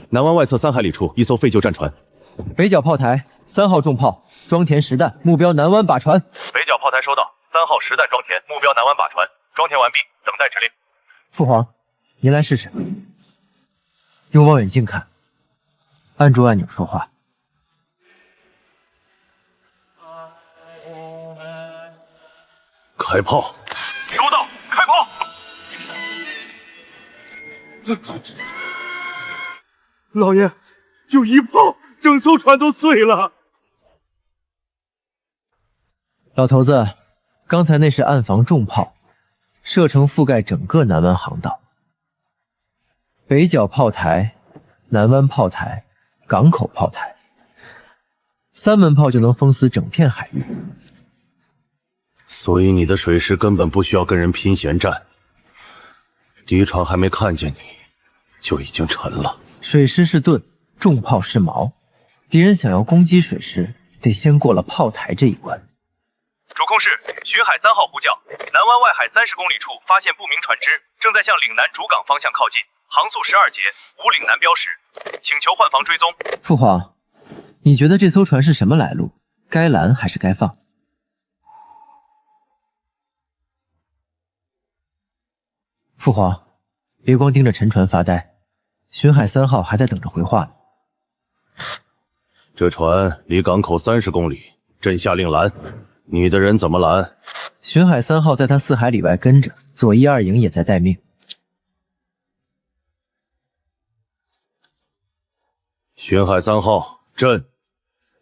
南灣外側3海里處一艘廢舊戰船。北角炮台3號重炮裝填實彈，目標南灣靶船。北角炮台收到，3號實彈裝填，目標南灣靶船，裝填完畢，等待指令。父皇，您來試試，用望遠鏡看，按住按鈕說話。開炮！收到，開炮！老爺，就一炮，整艘船都碎了。老頭子，剛才那是暗防重炮，射程覆蓋整個南灣航道。北角炮台、南灣炮台、港口炮台，3門炮就能封死整片海域。所以你的水師根本不需要跟人拼銜戰，敵船還沒看見你，就已經沉了。水師是盾，重炮是矛，敵人想要攻擊水師，得先過了炮台這一關。主控室，巡海3號呼叫，南灣外海30公里處發現不明船隻，正在向岭南主港方向靠近，航速12节，无岭南标识，请求换防追踪。父皇，你觉得这艘船是什么来路？该拦还是该放？父皇，别光盯着沉船发呆，巡海3号还在等着回话呢。这船离港口30公里，朕下令拦，你的人怎么拦？巡海3号在他4海里外跟着，左1、2营也在待命。巡海3号，朕，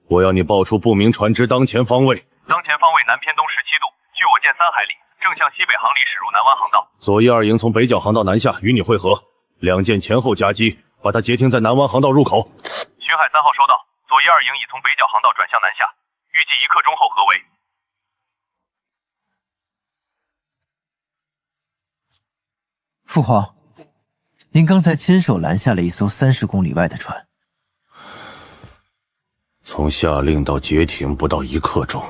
我要你报出不明船只当前方位。当前方位南偏东17度，距我舰3海里，正向西北航离驶入南湾航道。左1、2营从北角航道南下，与你会合。2舰前后夹击，把它截停在南湾航道入口。巡海3号收到，左1、2营已从北角航道转向南下，预计1刻鐘後合圍。父皇，您剛才親手攔下了一艘30公里外的船。從下令到截停不到1刻鐘，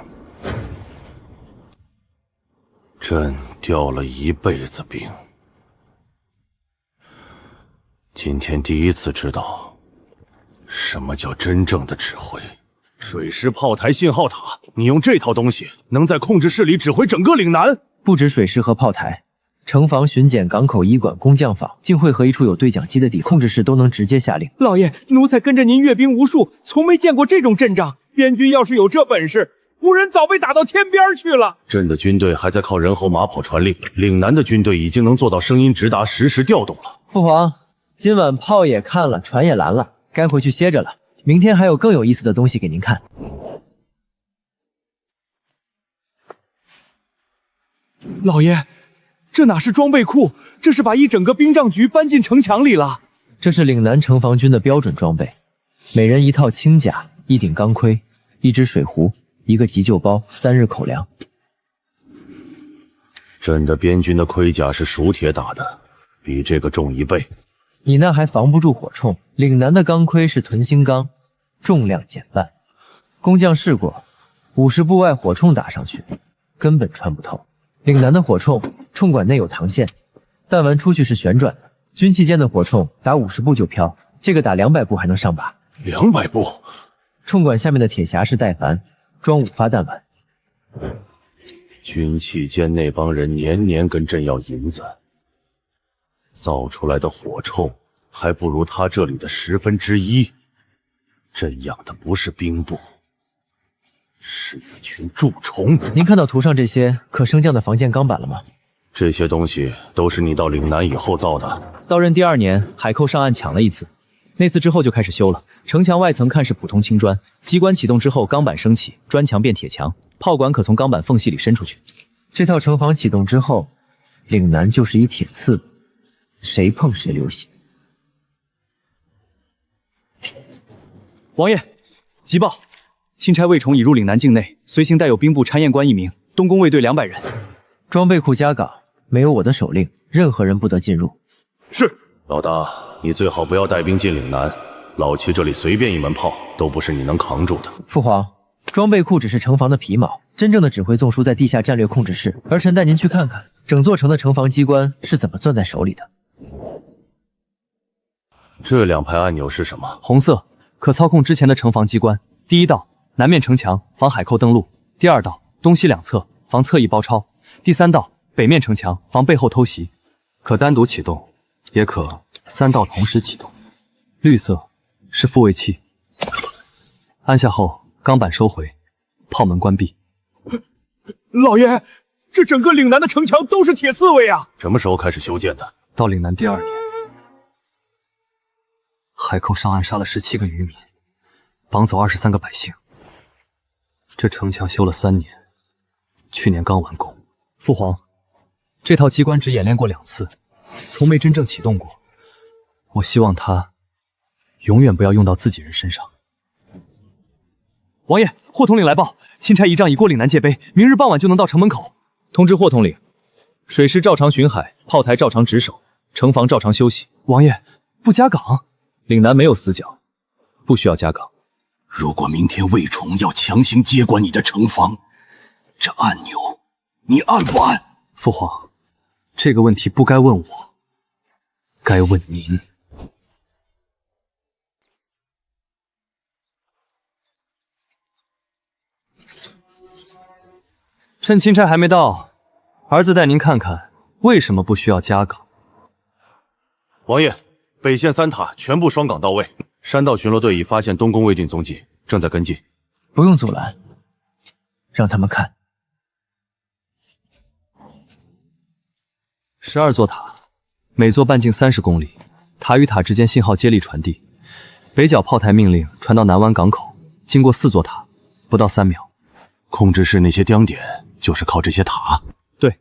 朕調了一輩子兵，今天第一次知道什麼叫真正的指揮。水師炮台信號塔，你用這套東西能在控制室裡指揮整個嶺南？不止水師和炮台，城防、巡檢、港口、醫館、工匠坊，竟會合一處有對講機的地方，控制室都能直接下令。老爺，奴才跟着您閱兵無數，從沒見過這種陣仗。邊軍要是有這本事，古人早被打到天邊去了。朕的軍隊還在靠人侯馬跑傳令，嶺南的軍隊已經能做到聲音直達、實時調動了。父皇，今晚炮也看了，船也攔了，該回去歇着了。明天還有更有意思的東西給您看。老爺，這哪是裝備庫，這是把一整個兵帳局搬進城牆裡了。這是嶺南城防軍的標準裝備，每人一套輕甲，1頂鋼盔，1隻水壺，1個急救包，3日口糧。朕的邊軍的盔甲是熟鐵打的，比這個重1倍。你那還防不住火鎳，嶺南的鋼盔是臀心鋼，重量減半。工匠試過，50步外火鎳打上去，根本穿不透。嶺南的火鎳，鎳管內有膛線，彈丸出去是旋轉的。軍器間的火鎳打50步就飄，這個打200步還能上靶。200步？鎳管下面的鐵匣是帶帆，裝5發彈丸。軍器間那幫人年年跟朕要銀子，造出來的火鎳還不如他這裡的1/10。朕養的不是兵部，是一群蛀蟲。您看到圖上這些可升降的防艦鋼板了嗎？這些東西都是你到嶺南以後造的。到任第2年，海寇上岸搶了一次，那次之後就開始修了。城牆外層看是普通青磚，機關啟動之後，鋼板升起，磚牆變鐵牆，炮管可從鋼板縫隙裡伸出去。這套城防啟動之後，嶺南就是一鐵刺蝟，誰碰誰流血。王爺，急報！欽差魏崇已入嶺南境內，隨行帶有兵部參驗官1名，東宮衛隊200人。裝備庫加崗，沒有我的手令，任何人不得進入。是。老大，你最好不要帶兵進嶺南。老七這裡隨便一門炮都不是你能扛住的。父皇，裝備庫只是城防的皮毛，真正的指揮縱書在地下戰略控制室。兒臣帶您去看看，整座城的城防機關是怎麼攥在手裡的。這2排按鈕是什麼？紅色，可操控之前的城防機關。第1道，南面城牆，防海寇登陸；第2道，東西兩側，防側翼包抄；第3道，北面城牆，防背後偷襲。可單獨啟動，也可3道同時啟動。綠色是復位器，按下後鋼板收回，炮門關閉。老爺，這整個嶺南的城牆都是鐵刺蝟啊！什麼時候開始修建的？到嶺南第2年，海寇上岸殺了17個漁民，綁走23個百姓。這城牆修了3年，去年剛完工。父皇，這套機關只演練過2次，從沒真正啟動過。我希望它永遠不要用到自己人身上。王爺，霍統領來報，欽差儀仗已過嶺南界碑，明日傍晚就能到城門口。通知霍統領，水師照常巡海，炮台照常值守，城防照常休息。王爺，不加崗？嶺南沒有死角，不需要加崗。如果明天魏崇要強行接管你的城防，這按鈕你按不按？父皇，這個問題不該問我，該問您。趁钦差還沒到，兒子帶您看看为什麼不需要加崗。王爺，北線3塔全部雙崗到位，山道巡邏隊已發現東宮衛隊蹤跡，正在跟進。不用阻攔，讓他們看。12座塔，每座半徑30公里，塔與塔之間信號接力傳遞。北角炮台命令傳到南灣港口，經過4座塔，不到3秒。控制室那些碉點就是靠這些塔。對，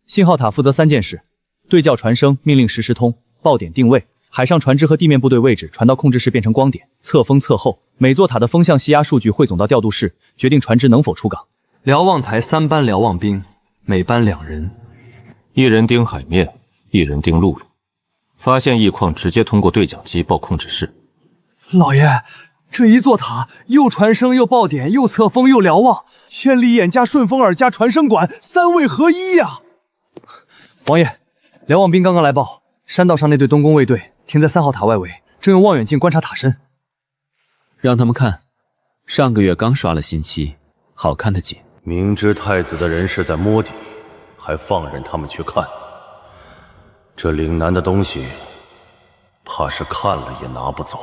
信號塔負責3件事：對叫傳聲，命令實時通；報點定位，海上船只和地面部隊位置傳到控制室變成光點；測風測候，每座塔的風向氣壓數據匯總到調度室，決定船只能否出港。瞭望台3班瞭望兵，每班2人，1人盯海面，1人盯陸路。發現異況直接通過對講機報控制室。老爺，這一座塔又傳聲又報點又測風又瞭望，千里眼加順風耳加傳聲管，3位合一呀！王爺，瞭望兵剛剛來報，山道上那隊東宮衛隊停在3號塔外圍，正用望遠鏡觀察塔身。讓他們看，上個月剛刷了新漆，好看得緊。明知太子的人是在摸底，還放任他們去看，這嶺南的東西，怕是看了也拿不走。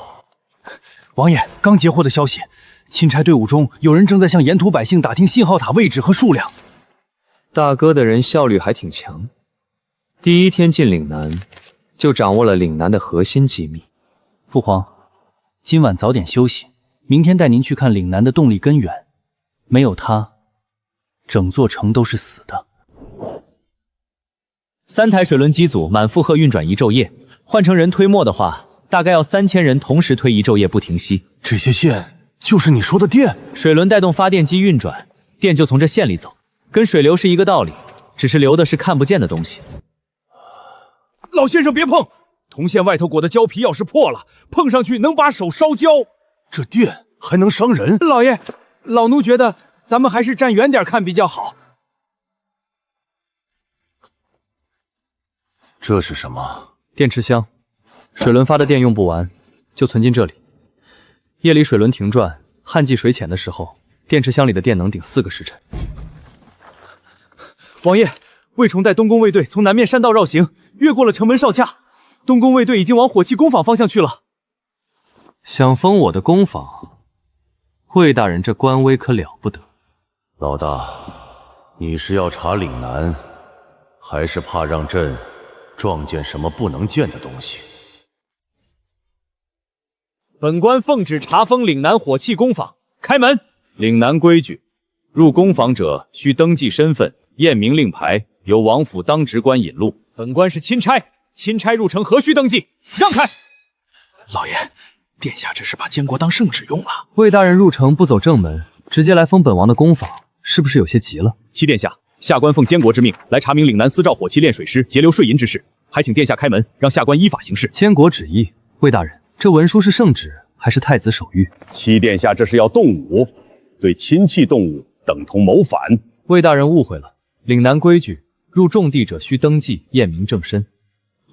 王爺，剛截獲的消息，钦差隊伍中有人正在向沿途百姓打聽信號塔位置和數量。大哥的人效率還挺強，第一天進嶺南，就掌握了嶺南的核心機密。父皇，今晚早點休息，明天帶您去看嶺南的動力根源。沒有它，整座城都是死的。3台水輪機組滿負荷運轉一晝夜，換成人推磨的話，大概要3000人同時推一晝夜不停息。這些線就是你說的電？水輪帶動發電機運轉，電就從這線裡走，跟水流是一個道理，只是流的是看不見的東西。老先生別碰，銅線外頭裹的膠皮要是破了，碰上去能把手燒焦。這電還能傷人？老爺，老奴覺得咱們還是站遠點看比較好。這是什麼？電池箱，水輪發的電用不完，就存進這裡。夜裡水輪停轉，旱季水淺的時候，電池箱裡的電能頂4個時辰。王爺，魏崇帶東宮衛隊從南面山道繞行，越過了城門哨卡，東宮衛隊已經往火器工坊方向去了。想封我的工坊，魏大人這官威可了不得。老大，你是要查嶺南，還是怕讓朕撞見什麼不能見的東西？本官奉旨查封嶺南火器工坊，開門。嶺南規矩，入工坊者需登記身份，驗明令牌，由王府當值官引路。本官是欽差，欽差入城何須登記？讓開！老爺，殿下這是把監國當聖旨用了。魏大人入城不走正門，直接來封本王的工坊，是不是有些急了？七殿下，下官奉监國之命來查明嶺南私造火器煉水師截留稅銀之事，還請殿下開門，讓下官依法行事。監國旨意，魏大人，這文書是聖旨還是太子手諭？七殿下這是要動武，對親戚動武等同謀反。魏大人誤會了，嶺南規矩，入重地者需登記驗明正身。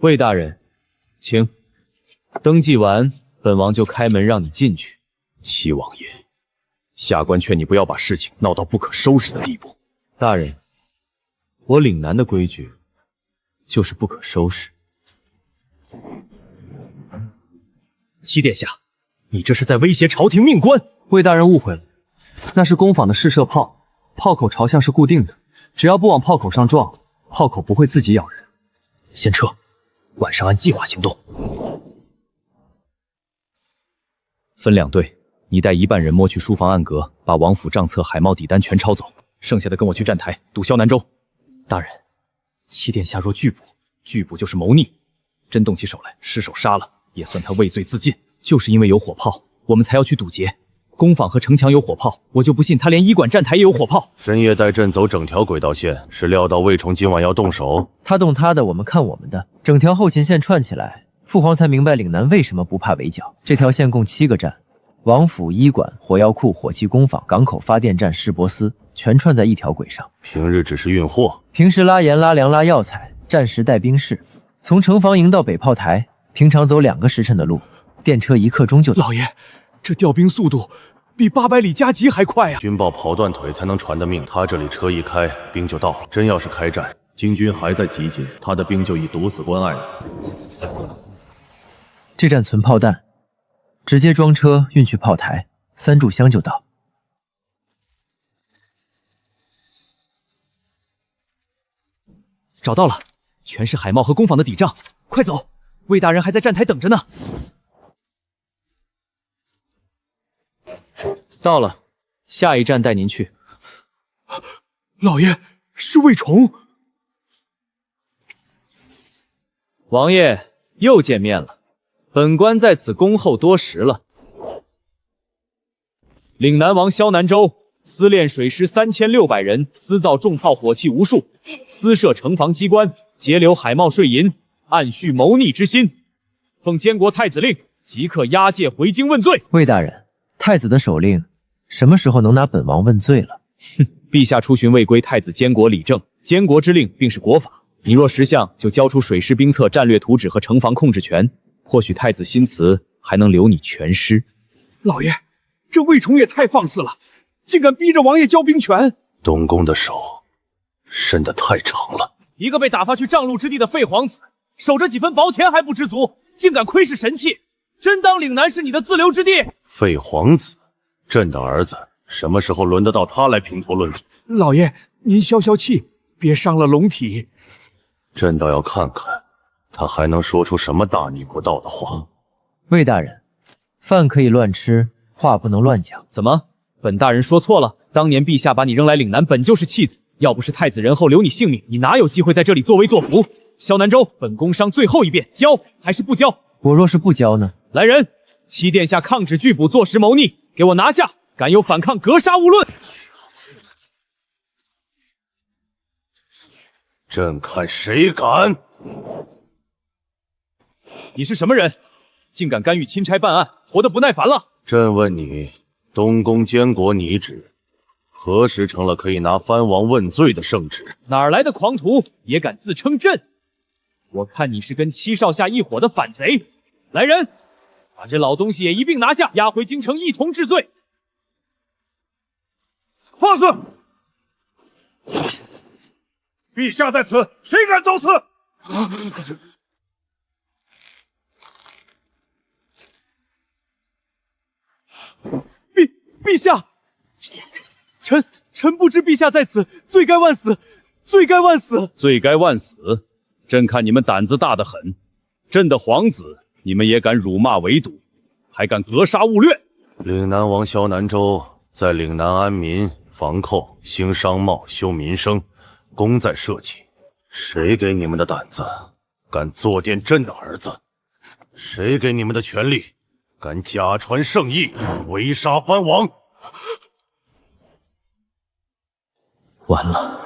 魏大人，請。登記完，本王就開門讓你進去。七王爺，下官勸你不要把事情鬧到不可收拾的地步。大人，我嶺南的規矩就是不可收拾。七殿下，你這是在威脅朝廷命官。魏大人誤會了，那是工坊的試射炮，炮口朝向是固定的，只要不往炮口上撞，炮口不會自己咬人。先撤，晚上按計劃行動。分兩隊，你帶一半人摸去書房暗格，把王府賬冊、海貿底單全抄走，剩下的跟我去站台堵蕭南州。大人，七殿下若拒捕，拒捕就是謀逆，真動起手來，失手殺了，也算他畏罪自盡。就是因為有火炮，我們才要去堵截。工坊和城牆有火炮，我就不信他連醫館站台也有火炮。深夜帶朕走整條軌道線，是料到魏崇今晚要動手。他動他的，我們看我們的，整條後勤線串起來，父皇才明白嶺南為什麼不怕圍剿。這條線共7個站，王府、醫館、火藥庫、火器工坊、港口發電站、市舶司，全串在一條軌上。平日只是運貨，平時拉鹽、拉糧、拉藥材，戰時帶兵士，從城防營到北炮台，平常走2個時辰的路，電車1刻鐘就到。老爺，這調兵速度比800里加急還快呀！軍報跑斷腿才能傳的命，他這裡車一開，兵就到了。真要是開戰，京軍還在集結，他的兵就已堵死關隘了。這站存炮彈，直接裝車運去炮台，3炷香就到。找到了，全是海茂和工坊的底帳，快走！魏大人還在站台等着呢。到了，下一站帶您去。老爺，是魏崇。王爺又見面了，本官在此恭候多時了。嶺南王萧南州私練水師3600人，私造重炮火器無數，私設城防機關，截留海茂稅銀，暗蓄謀逆之心。奉監國太子令，即刻押解回京問罪。魏大人，太子的手令什麼時候能拿本王問罪了？哼，陛下出巡未歸太子监國理政，监國之令并是國法。你若识相，就交出水師兵策、戰略圖紙和城防控制權，或許太子新辭還能留你全師。老爺，這魏崇也太放肆了，竟敢逼着王爺交兵權！東宮的手伸得太長了。一個被打發去障路之地的廢皇子，守着幾分薄田還不知足，竟敢窺視神器，真當嶺南是你的自留之地？廢皇子，朕的兒子，什麼時候輪得到他來評頭論足？老爺，您消消氣，別傷了龍體。朕倒要看看，他還能說出什麼大逆不道的話。魏大人，飯可以亂吃，話不能亂講。怎麼，本大人說錯了？當年陛下把你扔來嶺南，本就是棄子。要不是太子仁厚留你性命，你哪有機會在這裡作威作福？蕭南州，本宮商最後一遍，交還是不交？我若是不交呢？來人，七殿下抗旨拒捕，坐實謀逆，給我拿下！敢有反抗，格殺勿論！朕看誰敢！你是什麼人？竟敢干預欽差辦案，活得不耐煩了？朕問你，東宮監國擬旨何時成了可以拿藩王問罪的聖旨？哪來的狂徒也敢自稱朕？我看你是跟七少下一夥的反賊！來人，把這老東西也一併拿下，押回京城一同治罪。放肆！陛下在此，誰敢造次？陛下，臣不知陛下在此，罪該萬死，罪該萬死，罪該萬死！朕看你們膽子大得很，朕的皇子，你們也敢辱罵圍堵，還敢格殺勿掠！嶺南王蕭南州在嶺南安民、防寇、興商貿、修民生，功在社稷。誰給你們的膽子，敢坐奠朕的兒子？誰給你們的權力，敢假傳聖意，圍殺藩王？完了，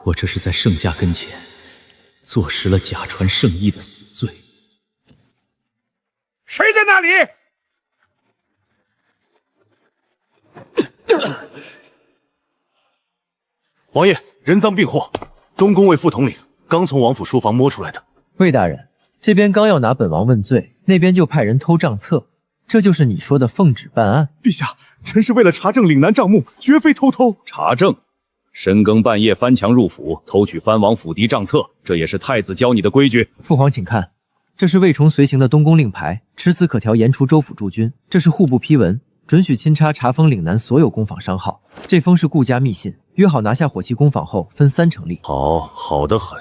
我這是在聖駕跟前坐實了假傳聖意的死罪。誰在那裡？王爺，人贓並獲，東宮衛副統領剛從王府書房摸出來的。魏大人，這邊剛要拿本王問罪，那邊就派人偷賬冊，這就是你說的奉旨辦案。陛下，臣是為了查證嶺南賬目，絕非偷偷。查證？深更半夜翻牆入府，偷取藩王府邸賬冊，這也是太子教你的規矩。父皇請看，這是魏崇隨行的東宮令牌，持此可調嚴除州府駐軍。這是戶部批文，准許欽差查封嶺南所有工坊商號。這封是顧家密信，約好拿下火器工坊後分3成利。好得很。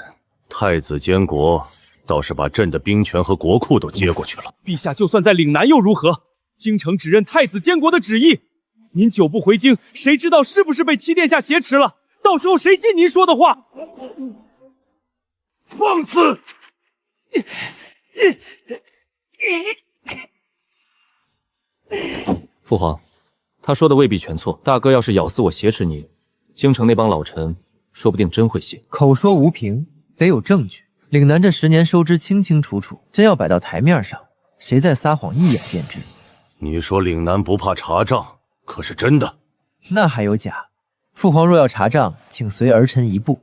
太子监國倒是把朕的兵權和國庫都接過去了。陛下就算在嶺南又如何？京城只認太子监國的旨意。您久不回京，誰知道是不是被七殿下挾持了？到時候誰信您說的話？放肆！父皇，他說的未必全錯。大哥要是咬死我挾持你，京城那幫老臣說不定真會信。口說無憑，得有證據。嶺南這10年收支清清楚楚，真要擺到台面上，誰再撒謊一眼便知。你說嶺南不怕查賬，可是真的？那還有假？父皇若要查賬，請隨兒臣一步。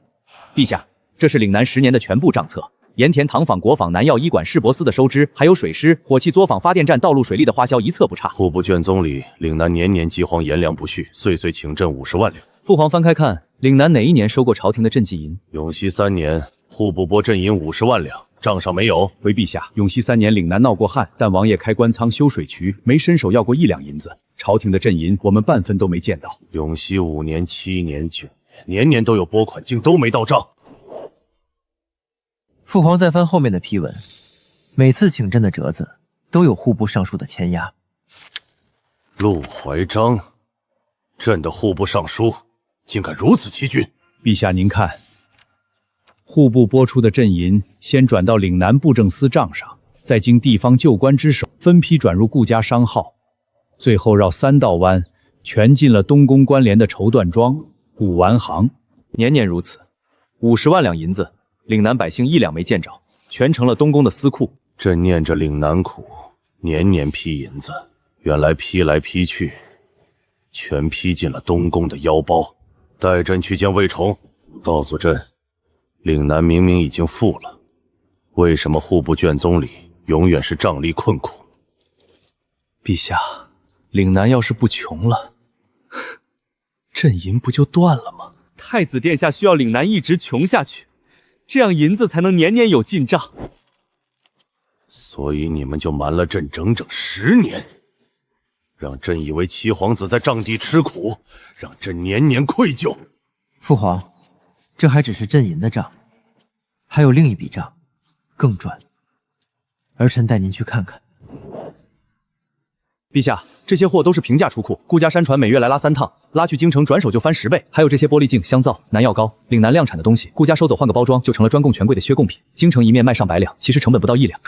陛下，這是嶺南10年的全部賬冊。鹽田糖坊、國坊、南藥醫館、市舶司的收支，還有水師、火器作坊、發電站、道路、水利的花銷，一冊不差。户部卷宗里，岭南年年饥荒，盐粮不续，岁岁请赈50万两。父皇翻開看，嶺南哪一年收過朝廷的赈濟銀？永熙3年，户部撥賑銀50萬兩，賬上沒有。回陛下，永熙3年嶺南鬧過旱，但王爺開官倉修水渠，沒伸手要過1兩銀子。朝廷的賑銀，我們半分都沒見到。永熙5年、7年、9年，年年都有撥款，竟都沒到賬。父皇再翻後面的批文，每次請朕的折子都有户部尚書的簽押。陆懷章，朕的户部尚書，竟敢如此欺君！陛下您看，户部拨出的賑银，先轉到嶺南布政司賬上，再經地方舊官之手分批轉入顧家商號，最後繞3道彎，全進了東宮關聯的綢緞莊、古玩行。年年如此，50萬兩銀子，嶺南百姓1兩沒見着，全成了東宮的私庫。朕念着嶺南苦，年年批銀子，原來批來批去，全批進了東宮的腰包。帶朕去見魏崇，告訴朕，嶺南明明已經富了，為什麼戶部卷宗裡永遠是瘴癘困苦？陛下，嶺南要是不窮了，朕銀不就斷了嗎？太子殿下需要嶺南一直窮下去，這樣銀子才能年年有進賬。所以你們就瞞了朕整整10年，讓朕以為七皇子在帳地吃苦，讓朕年年愧疚。父皇，這還只是賑銀的賬，還有另一筆賬，更賺。兒臣帶您去看看。陛下，這些貨都是平價出庫，顧家山船每月來拉3趟，拉去京城轉手就翻10倍。還有這些玻璃鏡、香皂、南藥膏，嶺南量產的東西，顧家收走換個包裝，就成了專供權貴的削貢品。京城一面賣上100兩，其實成本不到1兩。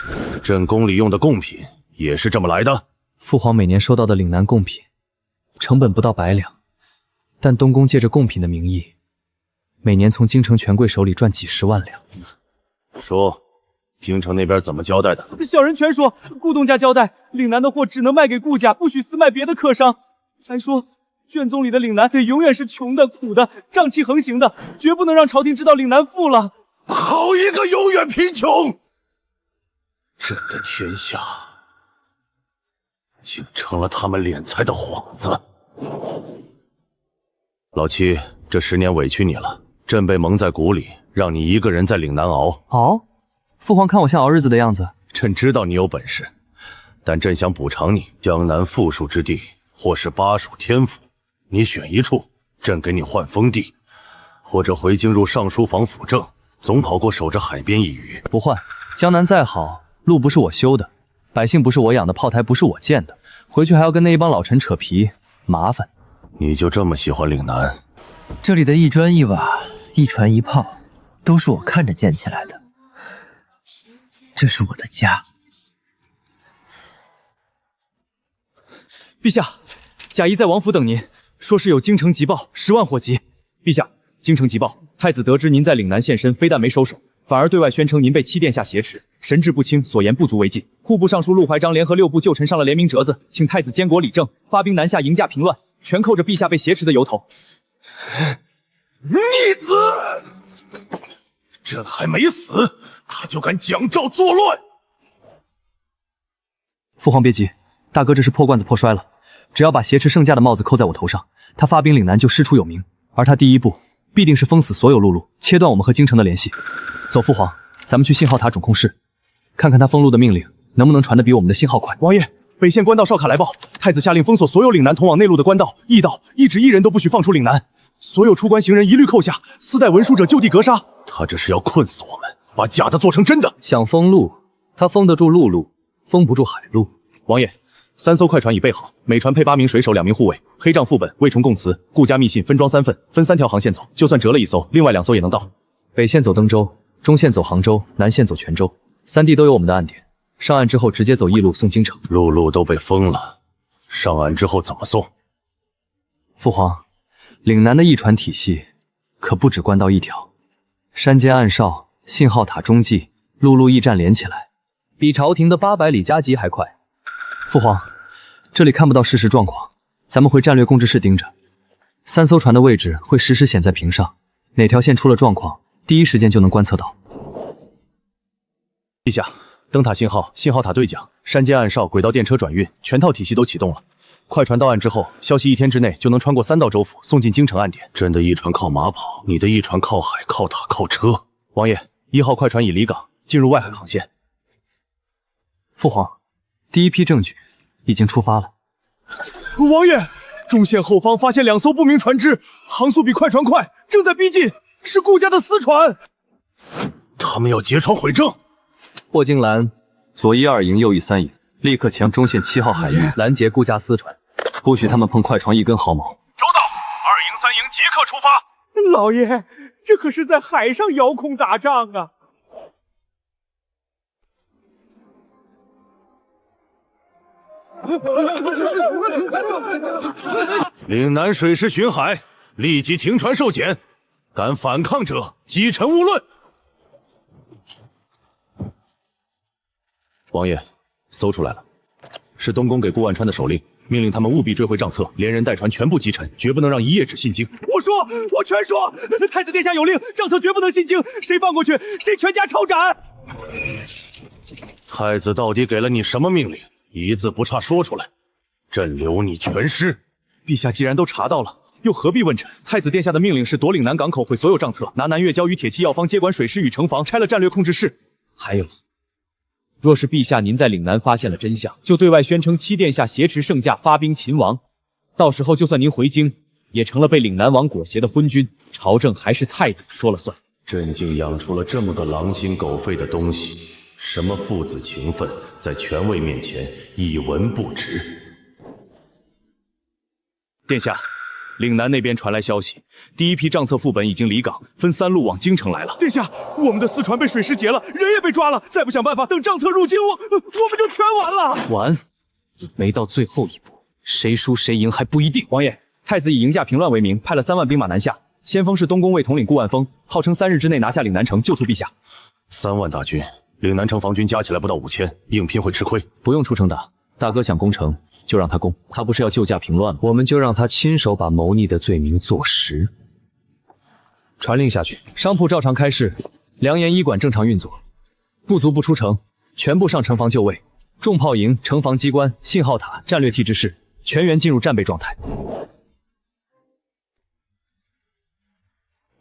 朕宮裡用的貢品也是這麼來的。父皇每年收到的嶺南貢品，成本不到100兩，但東宮借着貢品的名義，每年從京城權貴手裡賺幾10萬兩。說，京城那邊怎麼交代的？小人全說，顧東家交代，嶺南的貨只能賣給顧家，不許私賣別的客商。還說，卷宗裡的嶺南得永遠是窮的、苦的、瘴氣橫行的，絕不能讓朝廷知道嶺南富了。好一個永遠貧窮！朕的天下竟成了他們斂財的幌子。老七，這10年委屈你了，朕被蒙在鼓裡，讓你一個人在嶺南熬。熬？父皇看我像熬日子的樣子？朕知道你有本事，但朕想補償你。江南富庶之地，或是巴蜀天府，你選一處，朕給你換封地，或者回京入尚書房輔政，總好過守着海邊一隅。不換，江南再好，路不是我修的，百姓不是我養的，炮台不是我建的，回去還要跟那一幫老臣扯皮，麻煩。你就這麼喜歡嶺南？這裡的一磚一瓦、一船一炮，都是我看着建起來的。這是我的家。陛下，贾誼在王府等您，說是有京城急報，10萬火急。陛下，京城急報，太子得知您在嶺南現身，非但沒收手，反而對外宣稱您被七殿下挾持，神志不清，所言不足為進。户部尚書陸懷章聯合6部舊臣上了聯名折子，請太子監國理政，發兵南下迎駕平亂，全扣着陛下被挾持的由頭。逆子！朕還沒死，他就敢講詔作亂。父皇別急，大哥這是破罐子破摔了。只要把挾持聖駕的帽子扣在我頭上，他發兵嶺南就師出有名。而他第一步必定是封死所有陸路，切斷我們和京城的聯繫。走，父皇，咱們去信號塔准控室，看看他封路的命令能不能傳得比我們的信号快。王爺，北縣官道哨卡來報，太子下令封鎖所有嶺南通往內陸的官道、驿道，一指一人都不许放出嶺南。所有出關行人一律扣下，私带文書者就地格殺。他這是要困死我們，把假的做成真的。想封路，他封得住陸路，封不住海路。王爺，3艘快船已備好，每船配8名水手、2名護衛，黑賬副本、魏崇供詞、顧家密信分裝3份，分3條航線走，就算折了1艘，另外2艘也能到。北線走登州，中線走杭州，南線走泉州，3地都有我們的岸點。上岸之後直接走驿路送京城。陸路都被封了，上岸之後怎麼送？父皇，嶺南的驿船體系可不止官道1條，山間暗哨、信號塔、中繼、陸路驿站連起來，比朝廷的800里加急還快。父皇，這裡看不到事實狀況，咱們回戰略控制室盯着。3艘船的位置會實時顯在屏上，哪條線出了狀況，第一時間就能觀測到。陛下，燈塔信號、信號塔對講、山間暗哨、軌道電車轉運，全套體系都啟動了。快船到岸之後，消息1天之內就能穿過3道州府，送進京城岸點。朕的一船靠馬跑，你的一船靠海、靠塔、靠車。王爺，1號快船已離港，進入外海航線。父皇，第一批证据已經出發了。王爺，中線後方發現2艘不明船只，航速比快船快，正在逼近，是顧家的私船。他們要劫船毀正。霍金蘭，左1、2營，右1、3營，立刻前中線7號海域攔截顧家私船，不許他們碰快船1根毫毛。收到，2營、3營即刻出發。老爺，這可是在海上遙控打仗啊！岭南水師巡海，立即停船受檢，敢反抗者，击沉勿論。王爺，搜出来了，是东宫給顧萬川的手令，命令他們務必追回賬冊，連人帶船全部擊沉，絕不能讓一葉紙信京。我全說，太子殿下有令，账冊絕不能信京，誰放過去，誰全家抄斬。太子到底給了你什麼命令？一字不差說出來，朕留你全屍。陛下既然都查到了，又何必問臣？太子殿下的命令是夺岭南港口，毀所有賬冊，拿南越交与鐵騎藥方接管水師與城防，拆了戰略控制室。還有，若是陛下您在嶺南發現了真相，就對外宣稱七殿下挾持聖駕發兵秦王，到時候就算您回京，也成了被嶺南王裹挾的昏君，朝政還是太子說了算。朕竟養出了這麼個狼心狗肺的東西，什麼父子情分，在權位面前一文不值。殿下，嶺南那邊傳來消息，第一批賬冊副本已經離港，分3路往京城來了。殿下，我們的私船被水師劫了，人也被抓了，再不想辦法，等賬冊入京，我們就全完了。完，沒到最後一步，誰輸誰贏還不一定。王爺，太子以迎駕平亂為名，派了3萬兵馬南下，先鋒是東宮衛統領顧萬峰，號稱3日之內拿下嶺南城，救出陛下。3萬大軍，嶺南城防軍加起來不到5000，硬拼會吃虧。不用出城打，大哥想攻城，就讓他攻，他不是要救駕平亂嗎？我們就讓他親手把謀逆的罪名坐實。傳令下去，商鋪照常開市，糧鹽醫館正常運作，不足不出城，全部上城防就位。重炮營、城防機關、信號塔、戰略替置室，全員進入戰備狀態。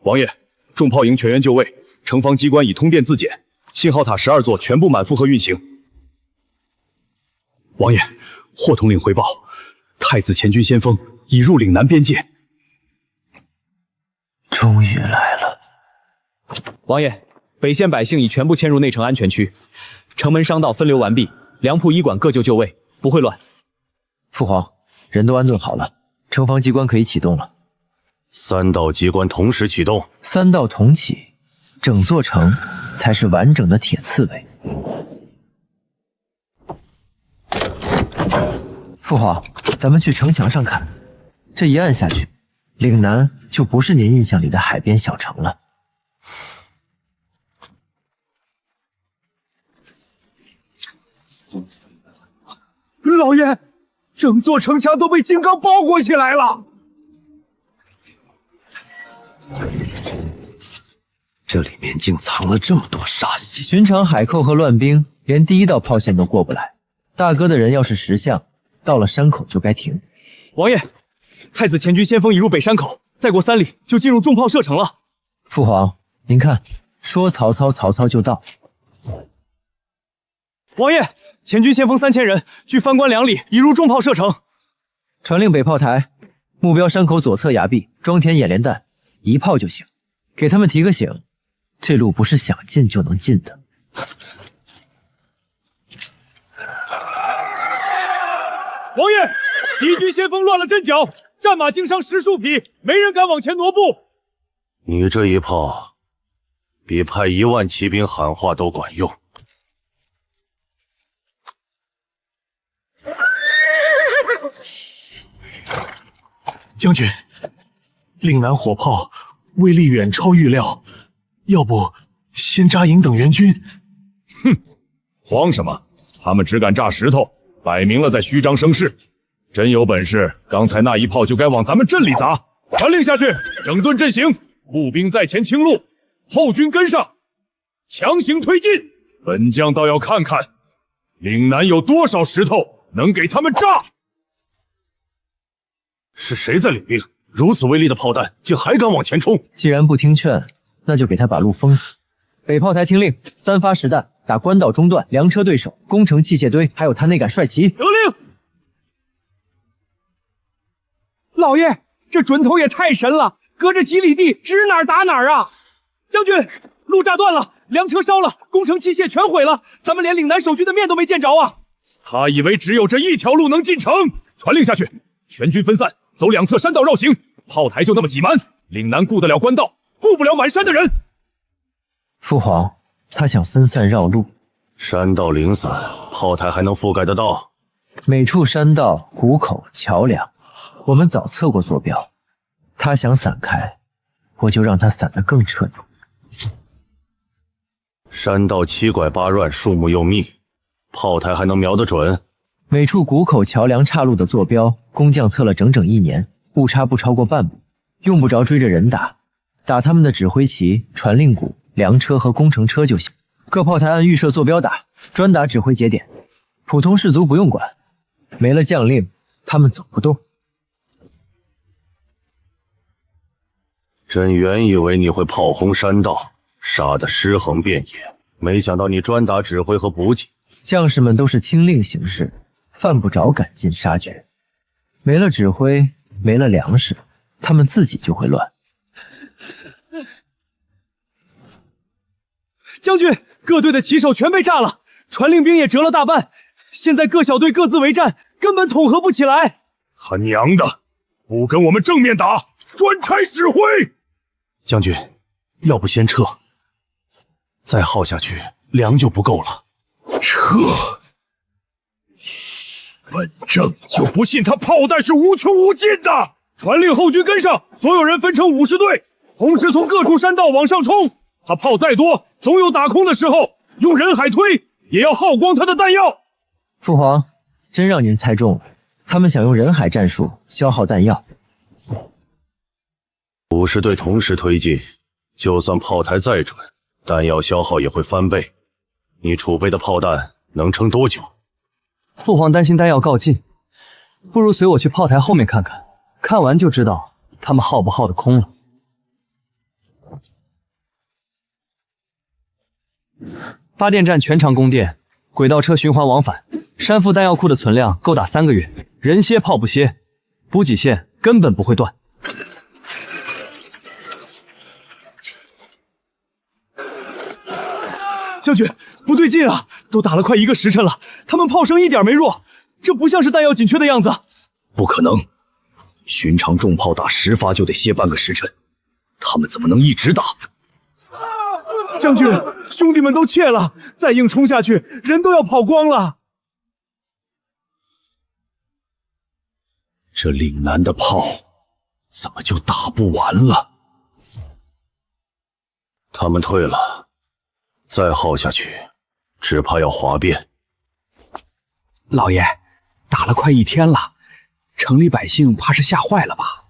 王爺，重炮營全員就位，城防機關已通電自檢，信號塔12座全部滿負荷運行。王爺，霍統領回報，太子前軍先鋒已入嶺南邊界。終於來了。王爺，北縣百姓已全部遷入內城安全區，城門商道分流完畢，糧鋪醫館各就位，不會亂。父皇，人都安頓好了，城防機關可以啟動了。3道機關同時啟動，3道同啟，整座城才是完整的鐵刺蝟。父皇，咱們去城牆上看，這一按下去，嶺南就不是您印象裡的海邊小城了。老爺，整座城牆都被金剛包裹起來了。這裡面竟藏了這麼多殺氣！尋常海寇和亂兵連第1道炮線都過不來，大哥的人要是識相，到了山口就該停。王爺，太子前軍先鋒已入北山口，再過3里就進入重炮射程了。父皇，您看，說曹操，曹操就到。王爺，前軍先鋒3000人，距番關2里，已入重炮射程。傳令北炮台，目標山口左側崖壁，裝填眼連彈，1炮就行。給他們提個醒，這路不是想進就能進的。王爺，敵軍先鋒亂了陣腳，戰馬經傷10數匹，沒人敢往前挪步。你這一炮，比派1萬騎兵喊話都管用。將軍，嶺南火炮威力遠超預料，要不先扎營等援軍？哼，慌什麼？他們只敢炸石頭，擺明了在虛張聲勢。真有本事，剛才那一炮就該往咱們陣裡砸。傳令下去，整頓陣型，步兵在前清路，後軍跟上，強行推进。本将倒要看看，岭南有多少石头能给他们炸。是谁在领兵？如此威力的炮弹，竟还敢往前冲！既然不听劝，那就给他把路封死。北炮台听令，3发实弹打官道中段，粮车对手，工程器械堆，还有他那杆帅旗。得令。老爷，这准头也太神了，隔着几里地，指哪儿打哪儿啊！将军，路炸断了，粮车烧了，工程器械全毁了，咱们连岭南守军的面都没见着啊！他以为只有这一条路能进城，传令下去，全軍分散，走2側山道繞行，炮台就那麼幾門，嶺南顧得了官道，顧不了滿山的人。父皇，他想分散繞路，山道零散，炮台還能覆蓋得到？每處山道、谷口、橋梁，我們早測過坐標。他想散開，我就讓他散得更徹底。山道7拐8亂，樹木又密，炮台還能瞄得準？每處谷口、橋梁岔路的坐標，工匠測了整整1年，誤差不超過半步，用不着追着人打，打他們的指揮旗、傳令鼓、糧車和工程車就行。各炮台按預設坐標打，專打指揮節點，普通士卒不用管。沒了將令，他們走不動。朕原以為你會炮轟山道，殺得屍橫遍野，沒想到你專打指揮和補給。將士們都是聽令行事，犯不着趕盡殺絕。沒了指揮，沒了糧食，他們自己就會亂。將軍，各隊的旗手全被炸了，傳令兵也折了大半，現在各小隊各自為戰，根本統合不起來。他娘的，不跟我們正面打，專差指揮。將軍，要不先撤，再耗下去，糧就不夠了。撤！本正就不信他炮彈是無窮無盡的。傳令後軍跟上，所有人分成50隊，同時從各處山道往上衝。他炮再多，總有打空的時候，用人海推，也要耗光他的彈藥。父皇，真讓您猜中了，他們想用人海戰術消耗彈藥。50隊同時推進，就算炮台再準，彈藥消耗也會翻倍。你儲備的炮彈能撐多久？父皇擔心彈藥告盡，不如隨我去炮台後面看看，看完就知道他們耗不耗得空了。發電站全長供電，軌道車循環往返，山腹彈藥庫的存量夠打3個月，人歇炮不歇，補給線根本不會斷。將軍，不對勁啊！都打了快1個時辰了，他們炮聲一點沒弱，這不像是彈藥緊缺的樣子。不可能，尋常重炮打10發就得歇半個時辰，他們怎麼能一直打？將軍，兄弟們都怯了，再硬衝下去，人都要跑光了。這嶺南的炮怎麼就打不完了？他們退了，再耗下去，只怕要譁變。老爺，打了快1天了，城裡百姓怕是嚇壞了吧？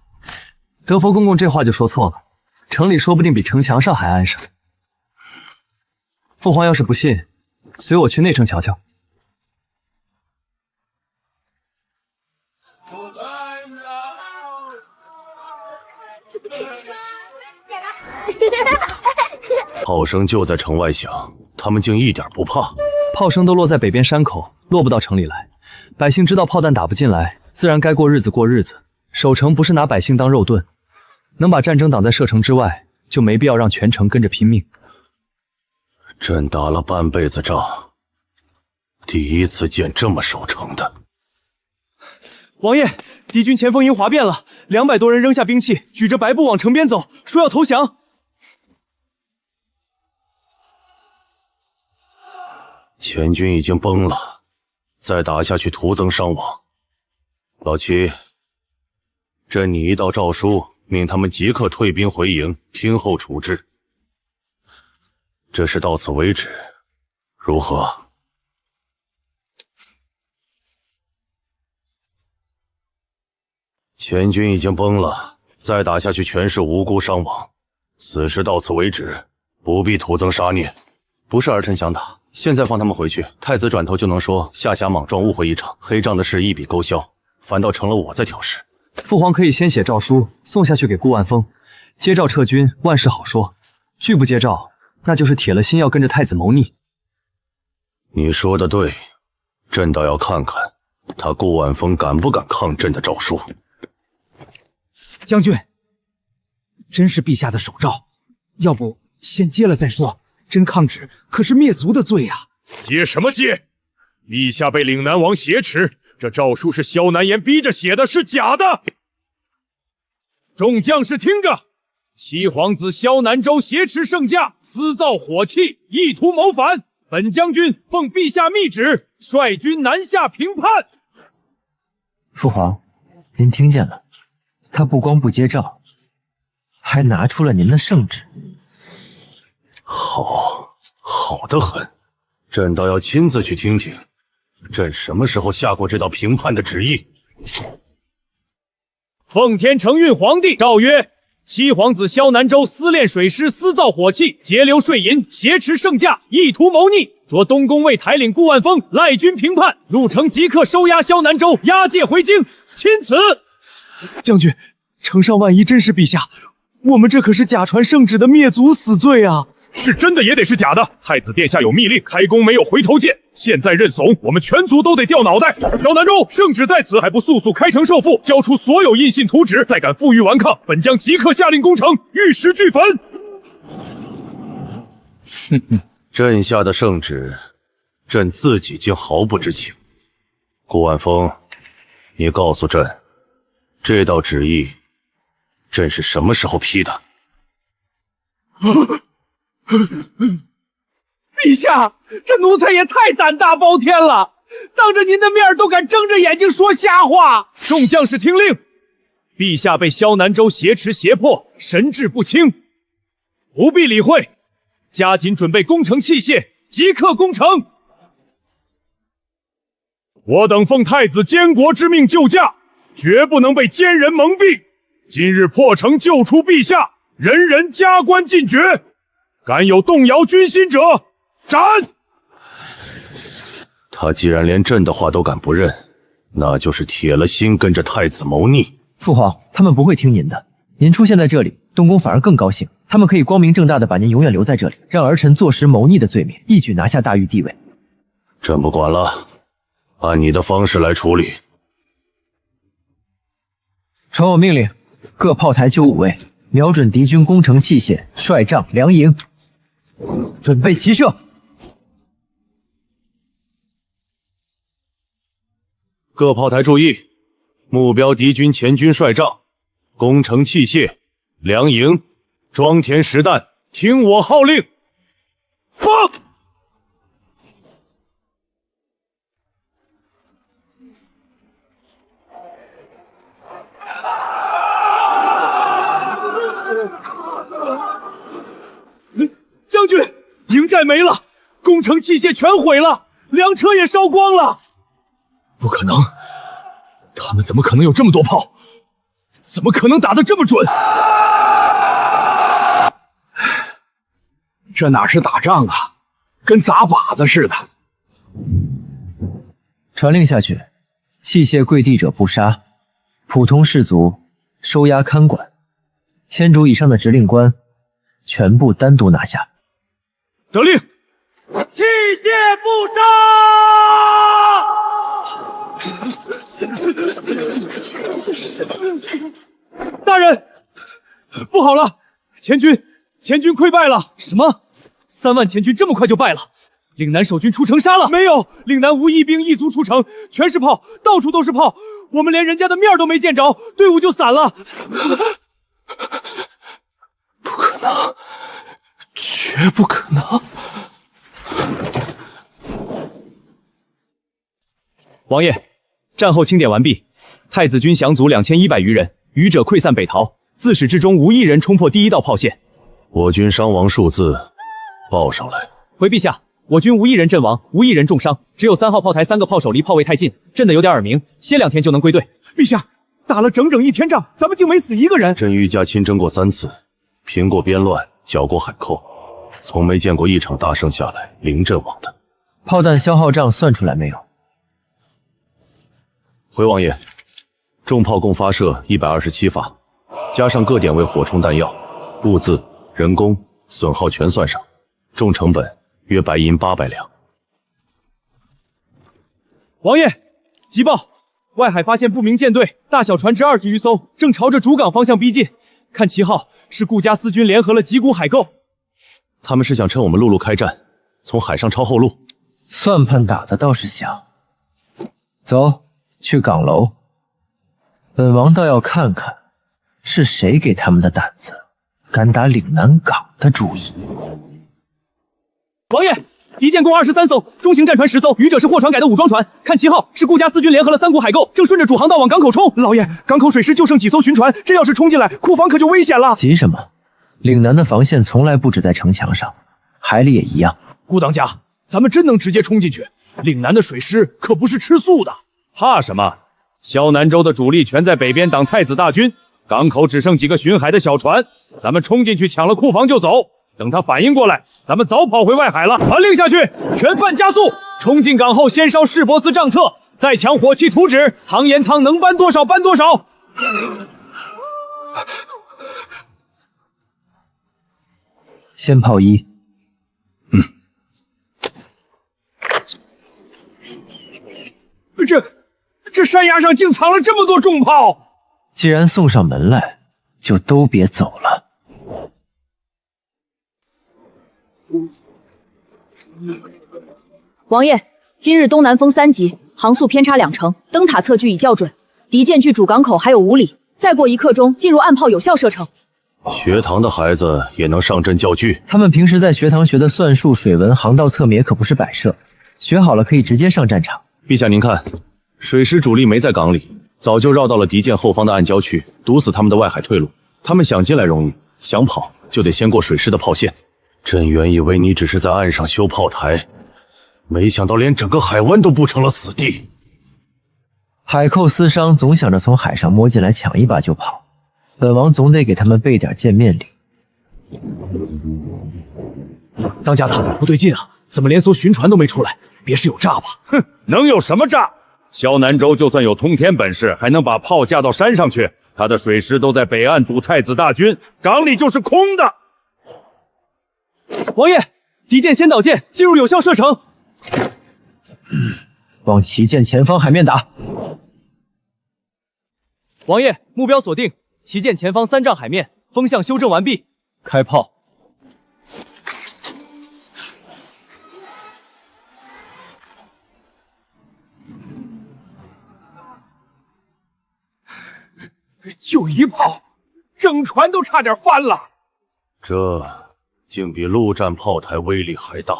德佛公公這話就說錯了，城裡說不定比城牆上還安生。父皇要是不信，隨我去內城瞧瞧。炮聲就在城外響，他們竟一點不怕。炮聲都落在北邊山口，落不到城裡來。百姓知道炮彈打不進來，自然該過日子過日子。守城不是拿百姓當肉盾，能把戰爭擋在射程之外，就沒必要讓全城跟着拼命。朕打了半輩子仗，第一次見這麼守城的。王爺，敵軍前鋒營譁變了，200多人扔下兵器，舉着白布往城邊走，說要投降。前軍已經崩了，再打下去徒增傷亡。老七，朕擬一道詔書，命他們即刻退兵回營，聽候處置。這事到此為止，如何？前軍已經崩了，再打下去全是無辜傷亡。此事到此為止，不必徒增杀孽。不是儿臣想打，现在放他们回去，太子转头就能说下辖莽撞误会一场，黑账的事一笔勾销，反倒成了我在挑事。父皇可以先写诏书送下去给顾万峰，接诏撤军，万事好说；拒不接诏，那就是铁了心要跟着太子谋逆。你说的对，朕倒要看看他顾万峰敢不敢抗朕的诏书。将军，真是陛下的手诏，要不先接了再说。真抗旨可是灭族的罪啊！接什么接？陛下被岭南王挟持，这诏书是萧南言逼着写的，是假的。众将士听着，七皇子萧南州挟持圣驾，私造火器，意图谋反。本将軍奉陛下密旨，率軍南下平叛。父皇，您聽見了？他不光不接詔，還拿出了您的聖旨。好得很，朕倒要親自去聽聽，朕什麼時候下過這道平叛的旨意。奉天承運皇帝詔曰：七皇子萧南州私練水師，私造火器，截留稅銀，挾持聖駕，意圖謀逆，着東宮衛台領顧萬峰賴軍平叛，入城即刻收押萧南州，押解回京。钦此。将軍，丞相萬一真是陛下，我們這可是假傳聖旨的滅族死罪啊！是真的也得是假的。太子殿下有密令，開弓沒有回頭箭。現在認慫，我們全族都得掉腦袋。蕭南州，聖旨在此，還不速速開城受付，交出所有印信圖紙，再敢負隅頑抗，本將即刻下令攻城，玉石俱焚。朕下的聖旨，朕自己竟毫不知情。顧萬峰，你告訴朕，這道旨意，朕是什麼時候批的？陛下，這奴才也太膽大包天了，當着您的面都敢睜着眼睛說瞎話。眾將士聽令，陛下被蕭南州挾持脅迫，神志不清，不必理會，加緊準備攻城器械，即刻攻城。我等奉太子監國之命救駕，絕不能被奸人蒙蔽。今日破城救出陛下，人人加官進爵。敢有動搖軍心者，斬！他既然連朕的話都敢不認，那就是鐵了心跟着太子謀逆。父皇，他們不會聽您的。您出現在這裡，東宮反而更高興，他們可以光明正大的把您永遠留在這裡，讓兒臣坐實謀逆的罪名，一舉拿下大御地位。朕不管了，按你的方式來處理。傳我命令，各炮台就5位，瞄準敵軍攻城器械，帥帳良營。準備齊射！各炮台注意，目標敵軍前軍帥帳，攻城器械，良營，裝填實彈，聽我號令，放！將軍，營寨沒了，攻城器械全毀了，糧車也燒光了。不可能，他們怎麼可能有這麼多炮？怎麼可能打得這麼準？這哪是打仗啊，跟砸靶子似的。傳令下去，器械跪地者不殺，普通士卒收押看管，1000主以上的執令官全部單獨拿下。得令，器械不殺！大人，不好了，前軍潰敗了。什麼？3萬前軍這麼快就敗了？嶺南守軍出城殺了？沒有，嶺南無一兵一卒出城，全是炮，到處都是炮，我們連人家的面都沒見着，隊伍就散了。不可能，絕不可能！王爺，戰後清點完畢，太子軍降卒2100餘人，餘者潰散北逃，自始至終無一人衝破第1道炮線。我軍傷亡數字報上來。回陛下，我軍無一人陣亡，無一人重傷，只有3號炮台3個炮手離炮位太近，震得有點耳鳴，歇2天就能歸隊。陛下，打了整整1天仗，咱們竟沒死一個人。朕御駕親征過3次，平過邊亂，剿過海寇，從沒見過一場大勝下來零陣亡的。炮彈消耗賬算出來沒有？回王爺，重炮共發射127發，加上各點位火铳彈藥、物資、人工損耗全算上，重成本約白银800兩。王爺，急報！外海發現不明艦隊，大小船只20餘艘，正朝着主港方向逼近。看旗號，是顧家私軍聯合了幾股海購。他們是想趁我們陸路開戰，從海上抄後路。算盤打的倒是響。走，去港樓。本王倒要看看，是誰給他們的膽子，敢打嶺南港的主意。王爺，敌艦共23艘，中型戰船10艘，余者是貨船改的武裝船。看旗號，是顧家私軍聯合了3股海購，正順着主航道往港口衝。老爺，港口水師就剩幾艘巡船，這要是衝進來，庫房可就危險了。急什麼？嶺南的防線從來不止在城牆上，海裡也一樣。顾当家，咱們真能直接冲进去？嶺南的水師可不是吃素的。怕什麼？萧南州的主力全在北邊擋太子大軍，港口只剩幾個巡海的小船，咱們衝進去搶了庫房就走。等他反应過來，咱們早跑回外海了。传令下去，全帆加速，冲进港后先燒市舶司帳冊，再搶火器圖紙，航盐艙能搬多少搬多少。先炮1。这山崖上竟藏了这么多重炮！既然送上门来，就都別走了。王爺，今日東南風3級，航速偏差2成，燈塔測距已校準，敵艦距主港口還有5里，再過1刻鐘進入岸炮有效射程。學堂的孩子也能上陣校距？他們平時在學堂學的算術、水文、航道測別可不是擺設，學好了可以直接上戰場。陛下您看，水師主力沒在港裡，早就繞到了敵艦後方的暗礁去，堵死他們的外海退路。他們想進來容易，想跑就得先過水師的炮線。朕原以為你只是在岸上修炮台，沒想到連整個海灣都布成了死地。海寇私商總想着從海上摸進來搶一把就跑，本王總得給他們備點見面禮。當家的，不對勁啊，怎麼連艘巡船都沒出來？別是有詐吧？哼，能有什麼詐？蕭南州就算有通天本事，還能把炮架到山上去？他的水師都在北岸堵太子大軍，港裡就是空的。王爺，敵艦先導艦進入有效射程。往旗艦前方海面打。王爺，目標鎖定，旗艦前方3丈海面，風向修正完畢。開炮。就一炮，整船都差點翻了。這竟比陸戰炮台威力還大。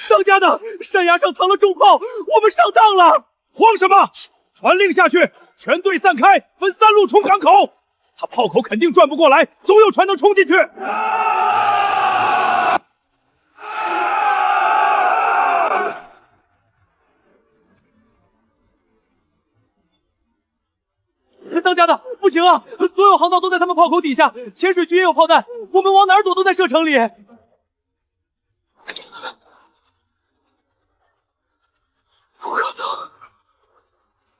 當家的，山崖上藏了重炮，我們上當了！慌什麼？傳令下去，全隊散開，分3路衝港口。他炮口肯定轉不過來，總有船能衝進去。当家的，不行啊！所有航道都在他們炮口底下，淺水區也有炮彈，我們往哪兒躲都在射程裡。不可能，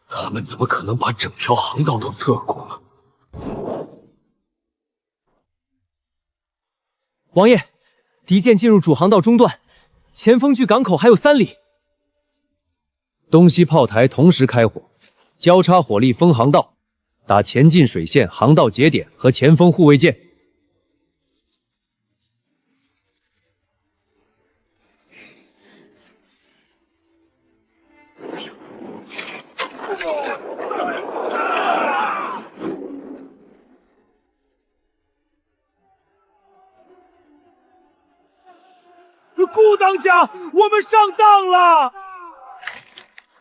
他們怎麼可能把整條航道都測過？王爺，敵艦進入主航道中段，前鋒距港口還有3里。東西炮台同時開火，交叉火力封航道。打前進水線、航道節點和前鋒護衛艦。顧當家，我們上當了！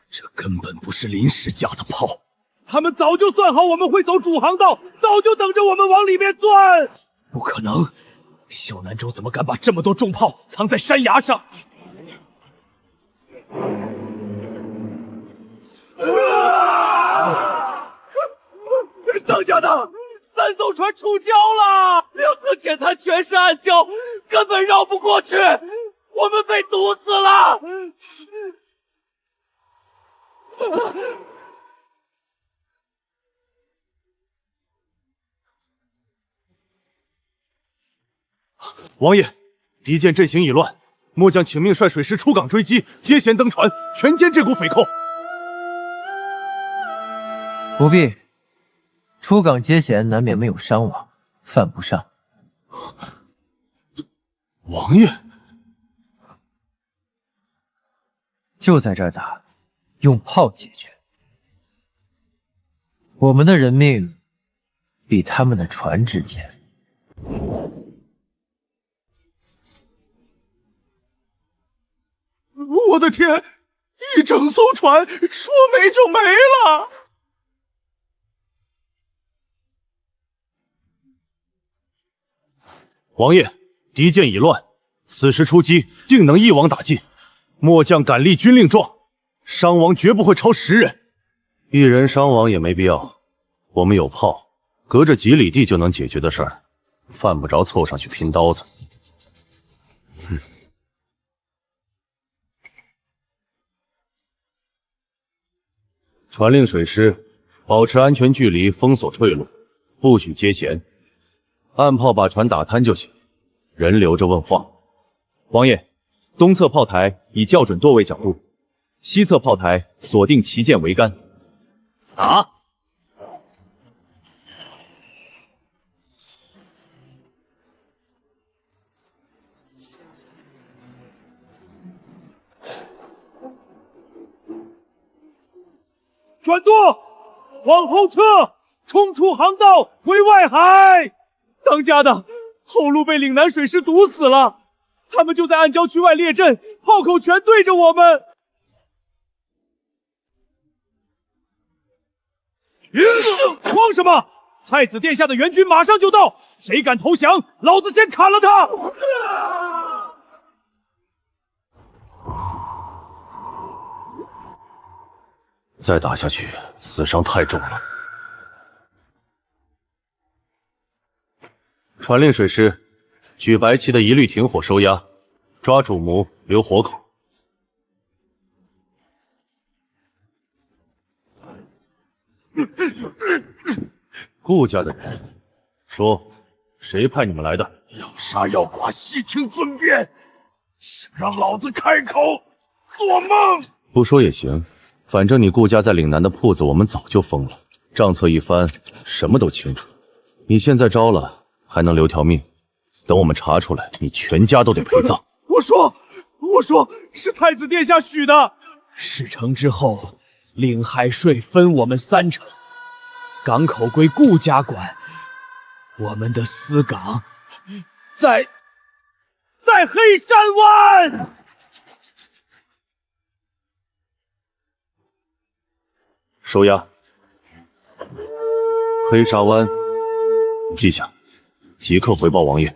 這根本不是臨時架的炮。他們早就算好我們會走主航道，早就等着我們往裡面鑽。不可能，蕭南州怎麼敢把這麼多重炮藏在山崖上？當家的，3 3艘船触礁了，2侧浅滩全是暗礁，根本繞不过去，我们被堵死了。王爷，敌舰阵型已乱，末将请命率水师出港追击，接舷登船，全歼这股匪寇。不必，出港接舷难免没有伤亡，犯不上。王爷，就在这儿打，用炮解决。我们的人命比他们的船值钱。我的天，一整艘船说没就没了！王爷，敌舰已乱，此时出击定能一网打尽。末将敢立军令状，伤亡绝不会超10人。1人伤亡也没必要，我们有炮，隔着几里地就能解决的事儿，犯不着凑上去拼刀子。传令水师保持安全距離，封锁退路，不许接舷。岸炮把船打坍就行，人留着問話。王爺，東側炮台已校準多位角度，西側炮台鎖定旗艦桅杆。打！转舵，往后撤，冲出航道，回外海。当家的，后路被岭南水师堵死了，他们就在暗礁区外列阵，炮口全对着我们。慌什么？太子殿下的援军马上就到，谁敢投降，老子先砍了他！再打下去，死伤太重了。传令水师，举白旗的一律停火收押，抓主谋，留活口。顾家的人，说谁派你们来的？要杀要剐，悉听尊便。想让老子开口，做梦！不说也行，反正你顾家在岭南的铺子我们早就封了，账册一翻，什么都清楚。你现在招了，还能留条命，等我们查出来，你全家都得陪葬。我说是太子殿下许的。事成之后，领海税分我们3成，港口归顾家管，我们的私港在黑山湾。收押。黑沙湾，记下，即刻回報王爺。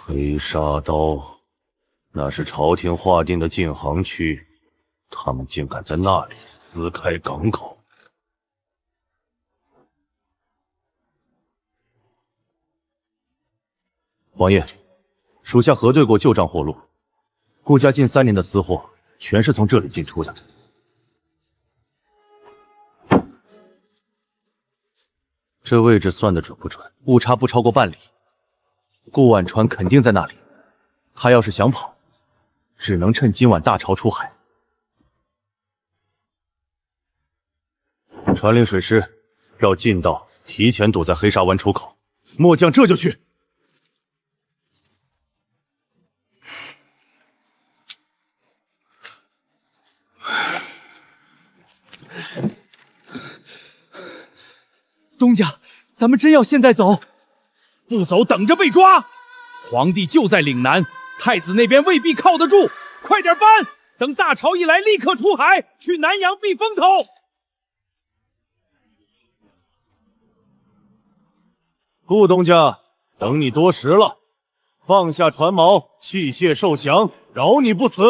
黑沙刀，那是朝廷劃定的禁航區，他們竟敢在那裡撕開港口。王爺，屬下核對過舊賬貨錄，顧家近3年的私貨全是從這裡進出的。這位置算得準不準？誤差不超過半里。顧晚川肯定在那裡，他要是想跑，只能趁今晚大潮出海。傳令水師，繞近道提前堵在黑沙灣出口。末將這就去。东家，咱們真要現在走？不走，等着被抓。皇帝就在嶺南，太子那邊未必靠得住。快點搬，等大潮一來，立刻出海，去南洋避風頭。顧東家，等你多時了。放下船矛，器械受降，饶你不死。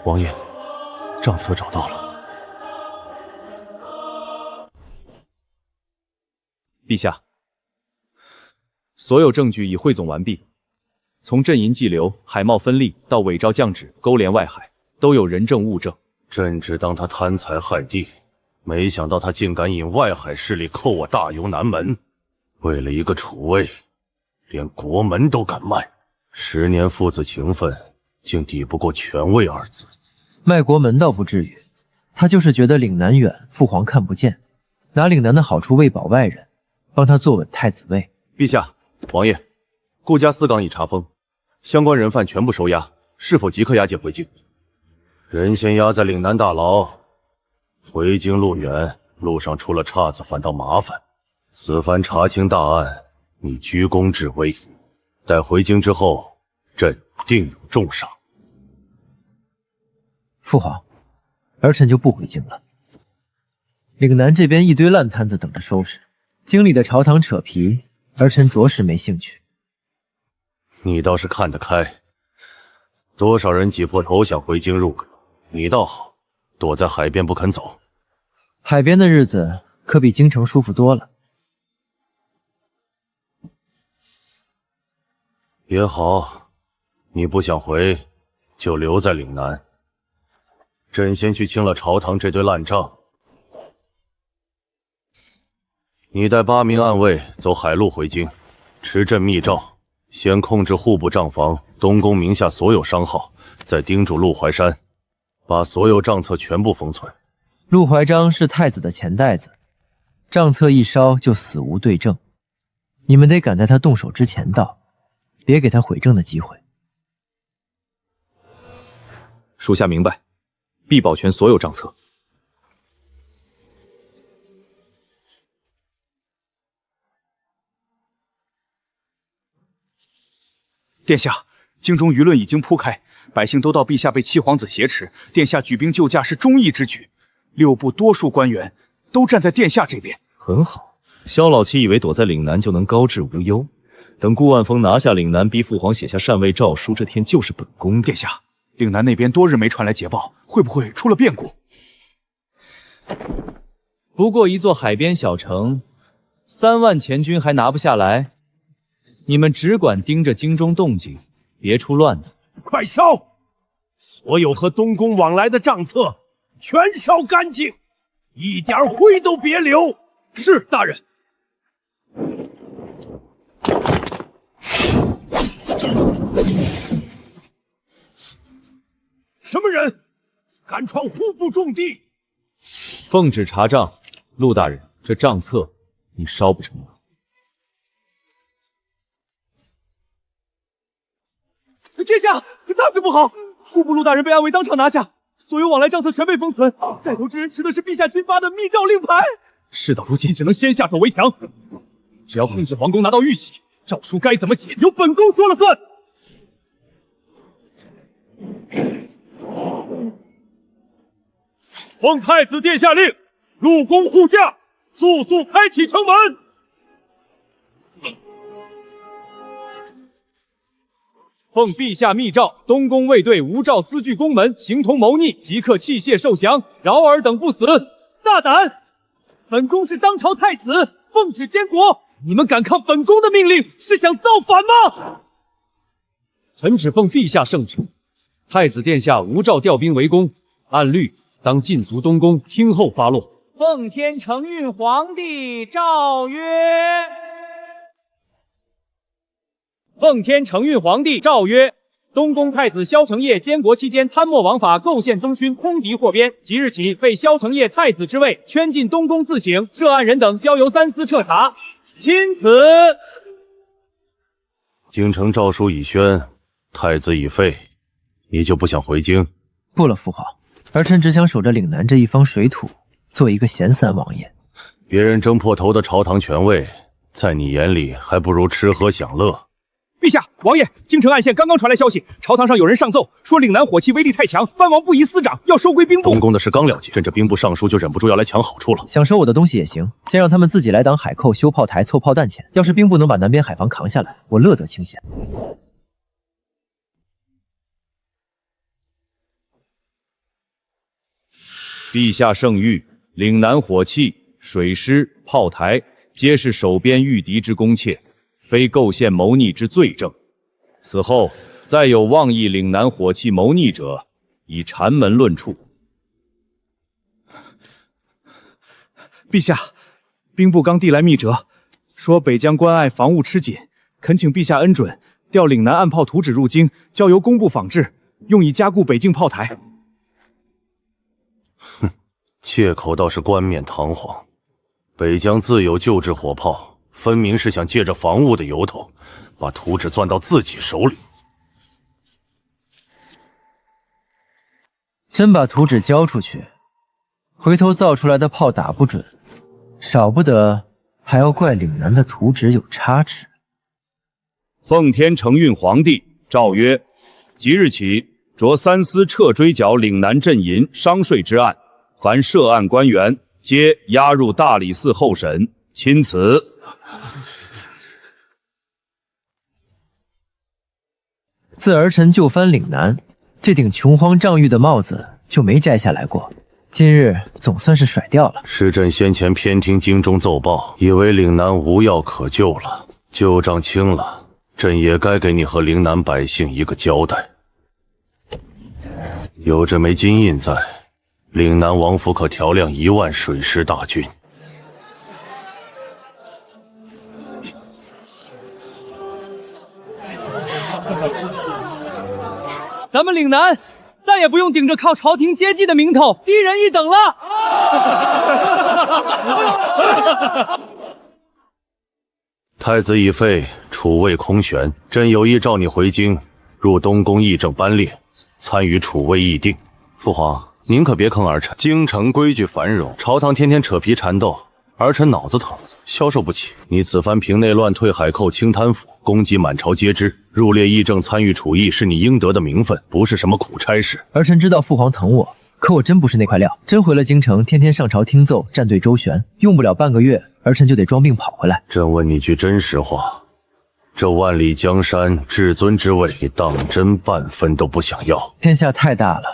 王爷，账册找到了。陛下，所有证据已汇总完畢，從陣營計流、海貿分利到偽造降旨、勾連外海，都有人證物證。朕只當他貪財害地，沒想到他竟敢引外海勢力扣我大游南門。為了一個儲位，連國門都敢賣，10年父子情分，竟抵不過權位二字。賣國門倒不至於，他就是覺得嶺南遠，父皇看不見，拿嶺南的好處餵飽外人，幫他坐穩太子位。陛下，王爺，顧家司港已查封，相關人犯全部收押，是否即刻押解回京？人先押在嶺南大牢，回京路遠，路上出了岔子反倒麻煩。此番查清大案，你居功至微，待回京之後，朕定有重賞。父皇，儿臣就不回京了。嶺南這邊一堆爛攤子等着收拾，京裡的朝堂扯皮，兒臣着實沒興趣。你倒是看得開，多少人擠破頭想回京入閣，你倒好，躲在海邊不肯走。海邊的日子可比京城舒服多了。也好，你不想回，就留在嶺南。朕先去清了朝堂這堆爛賬。你帶8名暗衛走海路回京，持朕密詔，先控制戶部賬房東宮名下所有商號，再盯住陸懷山，把所有賬冊全部封存。陸懷章是太子的錢袋子，賬冊一燒就死無對證。你們得趕在他動手之前到，別給他悔證的機會。屬下明白，必保全所有賬冊。殿下，京中輿論已經鋪開，百姓都道陛下被七皇子挾持，殿下舉兵救駕是忠義之舉。6部多數官員都站在殿下這邊。很好，蕭老七以為躲在嶺南就能高治無憂，等顧萬峰拿下嶺南，逼父皇寫下禪位詔書，這天就是本宮的。殿下，嶺南那邊多日沒傳來捷報，會不會出了變故？不過一座海邊小城，3萬錢軍還拿不下來。你們只管盯着京中動靜，別出亂子。快燒！所有和東宮往來的賬冊全燒乾淨，一點灰都別留。是，大人。什麼人敢闖戶部重地？奉旨查賬，陸大人，這賬冊你燒不成嗎？殿下，大事不好！戶部陸大人被暗衛當場拿下，所有往來賬冊全被封存，帶頭之人持的是陛下親發的密詔令牌。事到如今，只能先下手為強。只要控制皇宮拿到玉玺，詔書該怎麼解，由本宮說了算。奉太子殿下令，入宮護駕，速速開啟城門。奉陛下密詔，東宮衛隊無照私據宮門，形同謀逆，即刻棄械受降，饒爾等不死。大膽！本宮是當朝太子，奉旨監國，你們敢抗本宮的命令，是想造反嗎？臣只奉陛下聖旨，太子殿下無照調兵圍攻，按律當禁足東宮，聽候發落。奉天承運皇帝詔曰。奉天承運皇帝詔曰：東宮太子蕭承業監國期間貪墨枉法，構陷增勳，空敵禍邊，即日起廢蕭承業太子之位，圈禁東宮自省，涉案人等交由3司徹查。因此，京城詔書已宣，太子已廢，你就不想回京？不了，父皇，兒臣只想守着嶺南這一方水土，做一個閒散王爺。別人爭破頭的朝堂權位，在你眼裡還不如吃喝享樂。陛下，王爺，京城岸縣刚刚传来消息，朝堂上有人上奏说岭南火器威力太强，藩王不宜私掌，要收归兵部。东宫的事刚了解，朕这兵部尚书就忍不住要来抢好处了。想收我的东西也行，先让他们自己来挡海寇、修炮台、凑炮弹钱。要是兵部能把南边海防扛下来，我乐得清闲。陛下圣谕，岭南火器、水师、炮台，皆是守边御敌之公妾，非构陷謀逆之罪证。此後再有妄議嶺南火器謀逆者，以禪門論處。陛下，兵部剛遞來密折，說北疆關隘防務吃緊，懇請陛下恩准調嶺南岸炮圖紙入京，交由工部仿制，用以加固北境炮台。哼，借口倒是冠冕堂皇。北疆自有旧制火炮，分明是想借着防務的由头，把图纸攥到自己手里。真把图纸交出去，回头造出来的炮打不准，少不得还要怪嶺南的图纸有差池。奉天承运皇帝诏曰：即日起，着三司撤追剿嶺南镇银、商稅之案，凡涉案官员，皆押入大理寺候审。钦此。自儿臣就藩嶺南，这頂窮荒仗義的帽子就沒摘下來過，今日總算是甩掉了。是朕先前偏聽京中奏報，以為嶺南無藥可救了，舊賬清了，朕也該給你和嶺南百姓一個交代。有這枚金印在，嶺南王府可調亮1萬水師大軍。咱們嶺南再也不用頂着靠朝廷接濟的名頭低人一等了。太子已廢，儲位空懸，朕有意召你回京，入東宮議政班列，參與儲位議定。父皇，您可別坑兒臣，京城規矩繁榮，朝堂天天扯皮纏鬥，兒臣腦子疼，消受不起。你此番平內亂、退海寇、清貪腐，功績滿朝皆知，入列議政參與儲議是你應得的名分，不是什麼苦差事。兒臣知道父皇疼我，可我真不是那塊料。真回了京城，天天上朝聽奏，站隊周旋，用不了半個月，兒臣就得裝病跑回來。朕問你句真實話，這萬里江山至尊之位，你當真半分都不想要？天下太大了，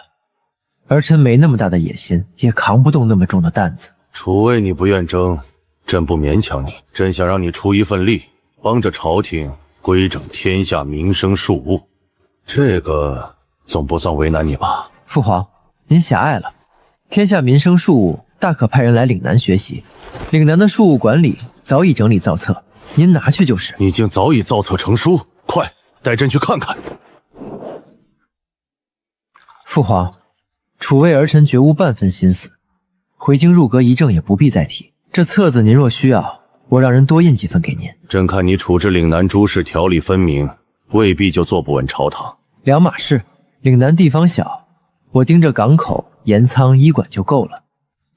兒臣沒那麼大的野心，也扛不動那麼重的擔子。儲位你不願爭，朕不勉強你，朕想讓你出一份力，幫着朝廷歸整天下民生庶務，這個總不算為難你吧？父皇，您狹隘了，天下民生庶務大可派人來嶺南學習，嶺南的庶務管理早已整理造冊，您拿去就是。你竟早已造冊成書，快帶朕去看看。父皇，儲位兒臣絕無半分心思，回京入閣議政也不必再提。這冊子您若需要，我讓人多印幾份給您。朕看你處置嶺南諸事條理分明，未必就坐不穩朝堂。兩碼事，嶺南地方小，我盯着港口、鹽倉、醫館就夠了。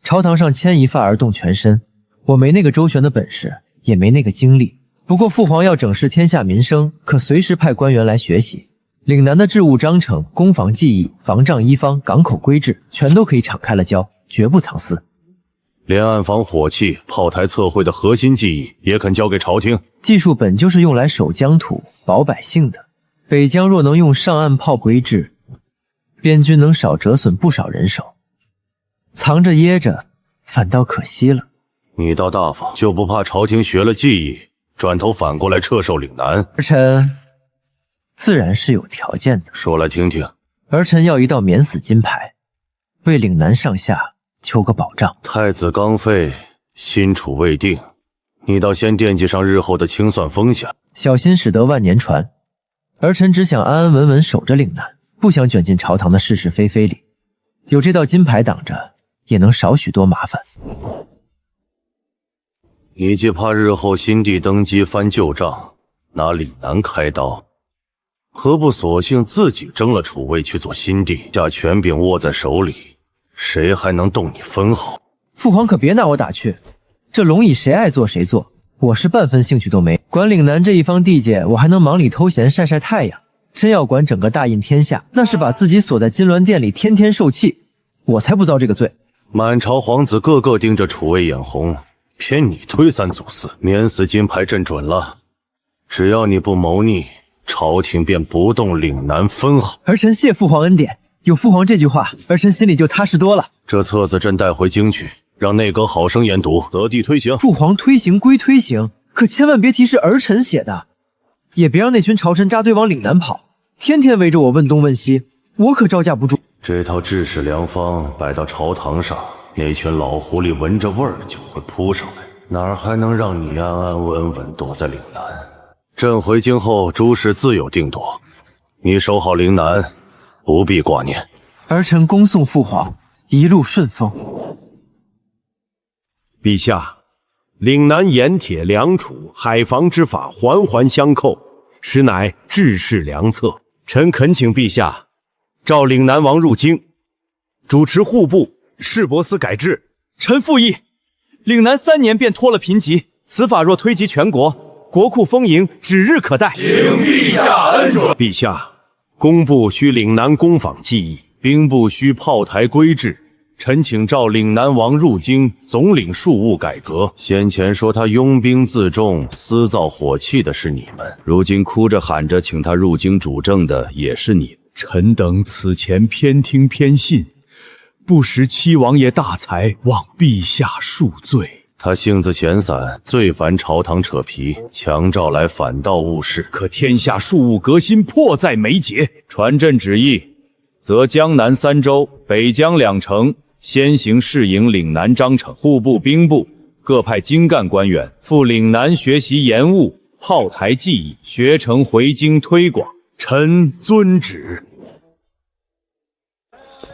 朝堂上牽一髮而動全身，我沒那個周旋的本事，也沒那個精力。不過父皇要整治天下民生，可隨時派官員來學習。嶺南的治務章程、攻防技藝、防仗醫方、港口規制，全都可以敞開了教，絕不藏私。連暗防火器、炮台測繪的核心技藝也肯交給朝廷。技術本就是用來守疆土、保百姓的。北疆若能用上岸炮規制，邊軍能少折損不少人手。藏着掖着，反倒可惜了。你倒大方，就不怕朝廷學了技藝，轉頭反過來撤授嶺南？兒臣自然是有條件的。說來聽聽。兒臣要一道免死金牌，為嶺南上下求個保障。太子剛廢，新儲未定，你倒先惦記上日後的清算風險。小心駛得萬年船。兒臣只想安安穩穩守着嶺南，不想捲進朝堂的是是非非裡。有這道金牌擋着，也能少許多麻煩。你既怕日後新帝登基翻舊賬，拿嶺南開刀，何不索性自己爭了儲位去做新帝，將權柄握在手裡，誰還能動你分毫？父皇可別拿我打趣，這龍椅誰愛坐誰坐，我是半分興趣都沒。管嶺南這一方地界，我還能忙裡偷閒曬曬太陽。真要管整個大印天下，那是把自己鎖在金銮殿裡，天天受氣。我才不遭这個罪。满朝皇子個個盯着楚衛眼紅，偏你推三阻四，免死金牌朕准了。只要你不謀逆，朝廷便不動嶺南分毫。儿臣謝父皇恩典，有父皇這句話，兒臣心裡就踏實多了。這冊子朕帶回京去，讓內閣好生研讀，擇地推行。父皇推行歸推行，可千萬別提是兒臣寫的，也別讓那群朝臣扎堆往嶺南跑，天天圍着我問東問西，我可招架不住。這套治世良方擺到朝堂上，那群老狐狸聞着味兒就會撲上來，哪兒還能讓你安安穩穩躲在嶺南？朕回京後，諸事自有定奪。你守好嶺南，不必掛念。兒臣恭送父皇，一路順風。陛下，嶺南鹽鐵良儲、海防之法環環相扣，實乃治世良策。臣懇請陛下召嶺南王入京，主持戶部、市舶司改制。臣附議。嶺南3年便脫了貧瘠，此法若推及全國，國庫豐盈指日可待。請陛下恩准。陛下，工部需嶺南工坊技藝，兵部需炮台規制。臣請召嶺南王入京，總領庶務改革。先前說他擁兵自重、私造火器的是你們，如今哭着喊着請他入京主政的也是你。臣等此前偏聽偏信，不识七王爺大才，望陛下恕罪。他性子閒散，最煩朝堂扯皮，強召來反倒誤事。可天下庶務革新迫在眉睫，傳朕旨意，則江南3州、北疆2城先行試營嶺南章程，戶部、兵部各派精幹官員赴嶺南學習鹽務、炮台技藝，學成回京推廣。臣遵旨。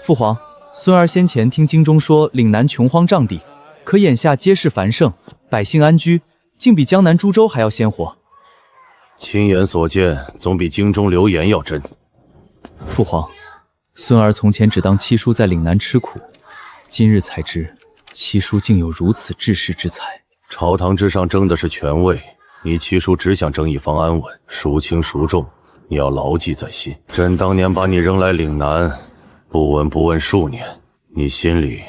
父皇，孙兒先前聽京中說嶺南窮荒瘴地，可眼下街市繁盛，百姓安居，竟比江南諸州還要鮮活。親眼所見，總比京中流言要真。父皇，孫兒從前只當七叔在嶺南吃苦，今日才知七叔竟有如此治世之才。朝堂之上爭的是權位，你七叔只想爭一方安穩，孰輕孰重，你要牢記在心。朕當年把你扔來嶺南，不聞不問數年，你心裡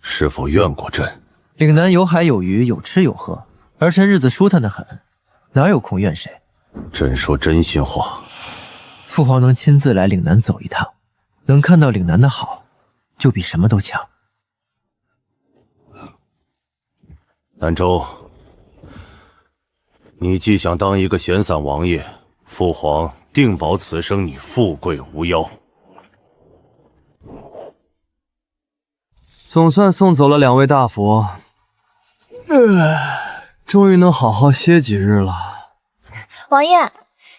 是否怨過朕？嶺南有海有魚，有吃有喝，兒臣日子舒坦得很，哪有空怨誰？朕說真心話。父皇能親自來嶺南走一趟，能看到嶺南的好，就比什麼都強。南州，你既想當一個閒散王爺，父皇定保此生你富貴無憂。總算送走了2位大佛，終於能好好歇幾日了。王爺，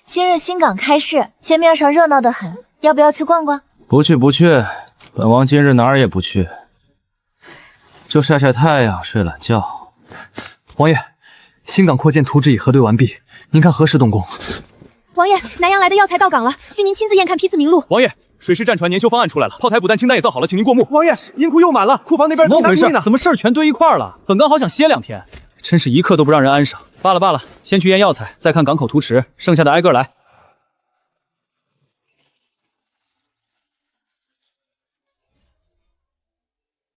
今日新港開市，街面上熱鬧得很，要不要去逛逛？不去不去，本王今日哪兒也不去，就曬曬太陽，睡懶覺。王爺，新港擴建圖紙已核對完畢，您看何時動工？王爺，南洋來的藥材到港了，需您親自驗看批次名錄。王爺，水師戰船年修方案出來了，炮台補彈清單也造好了，請您過目。王爺，銀庫又滿了，庫房那邊怎麼回事呢？怎麼事兒全堆一塊了？本剛好想歇2天，真是一刻都不讓人安生。罷了罷了，先去驗藥材，再看港口圖池，剩下的挨個來。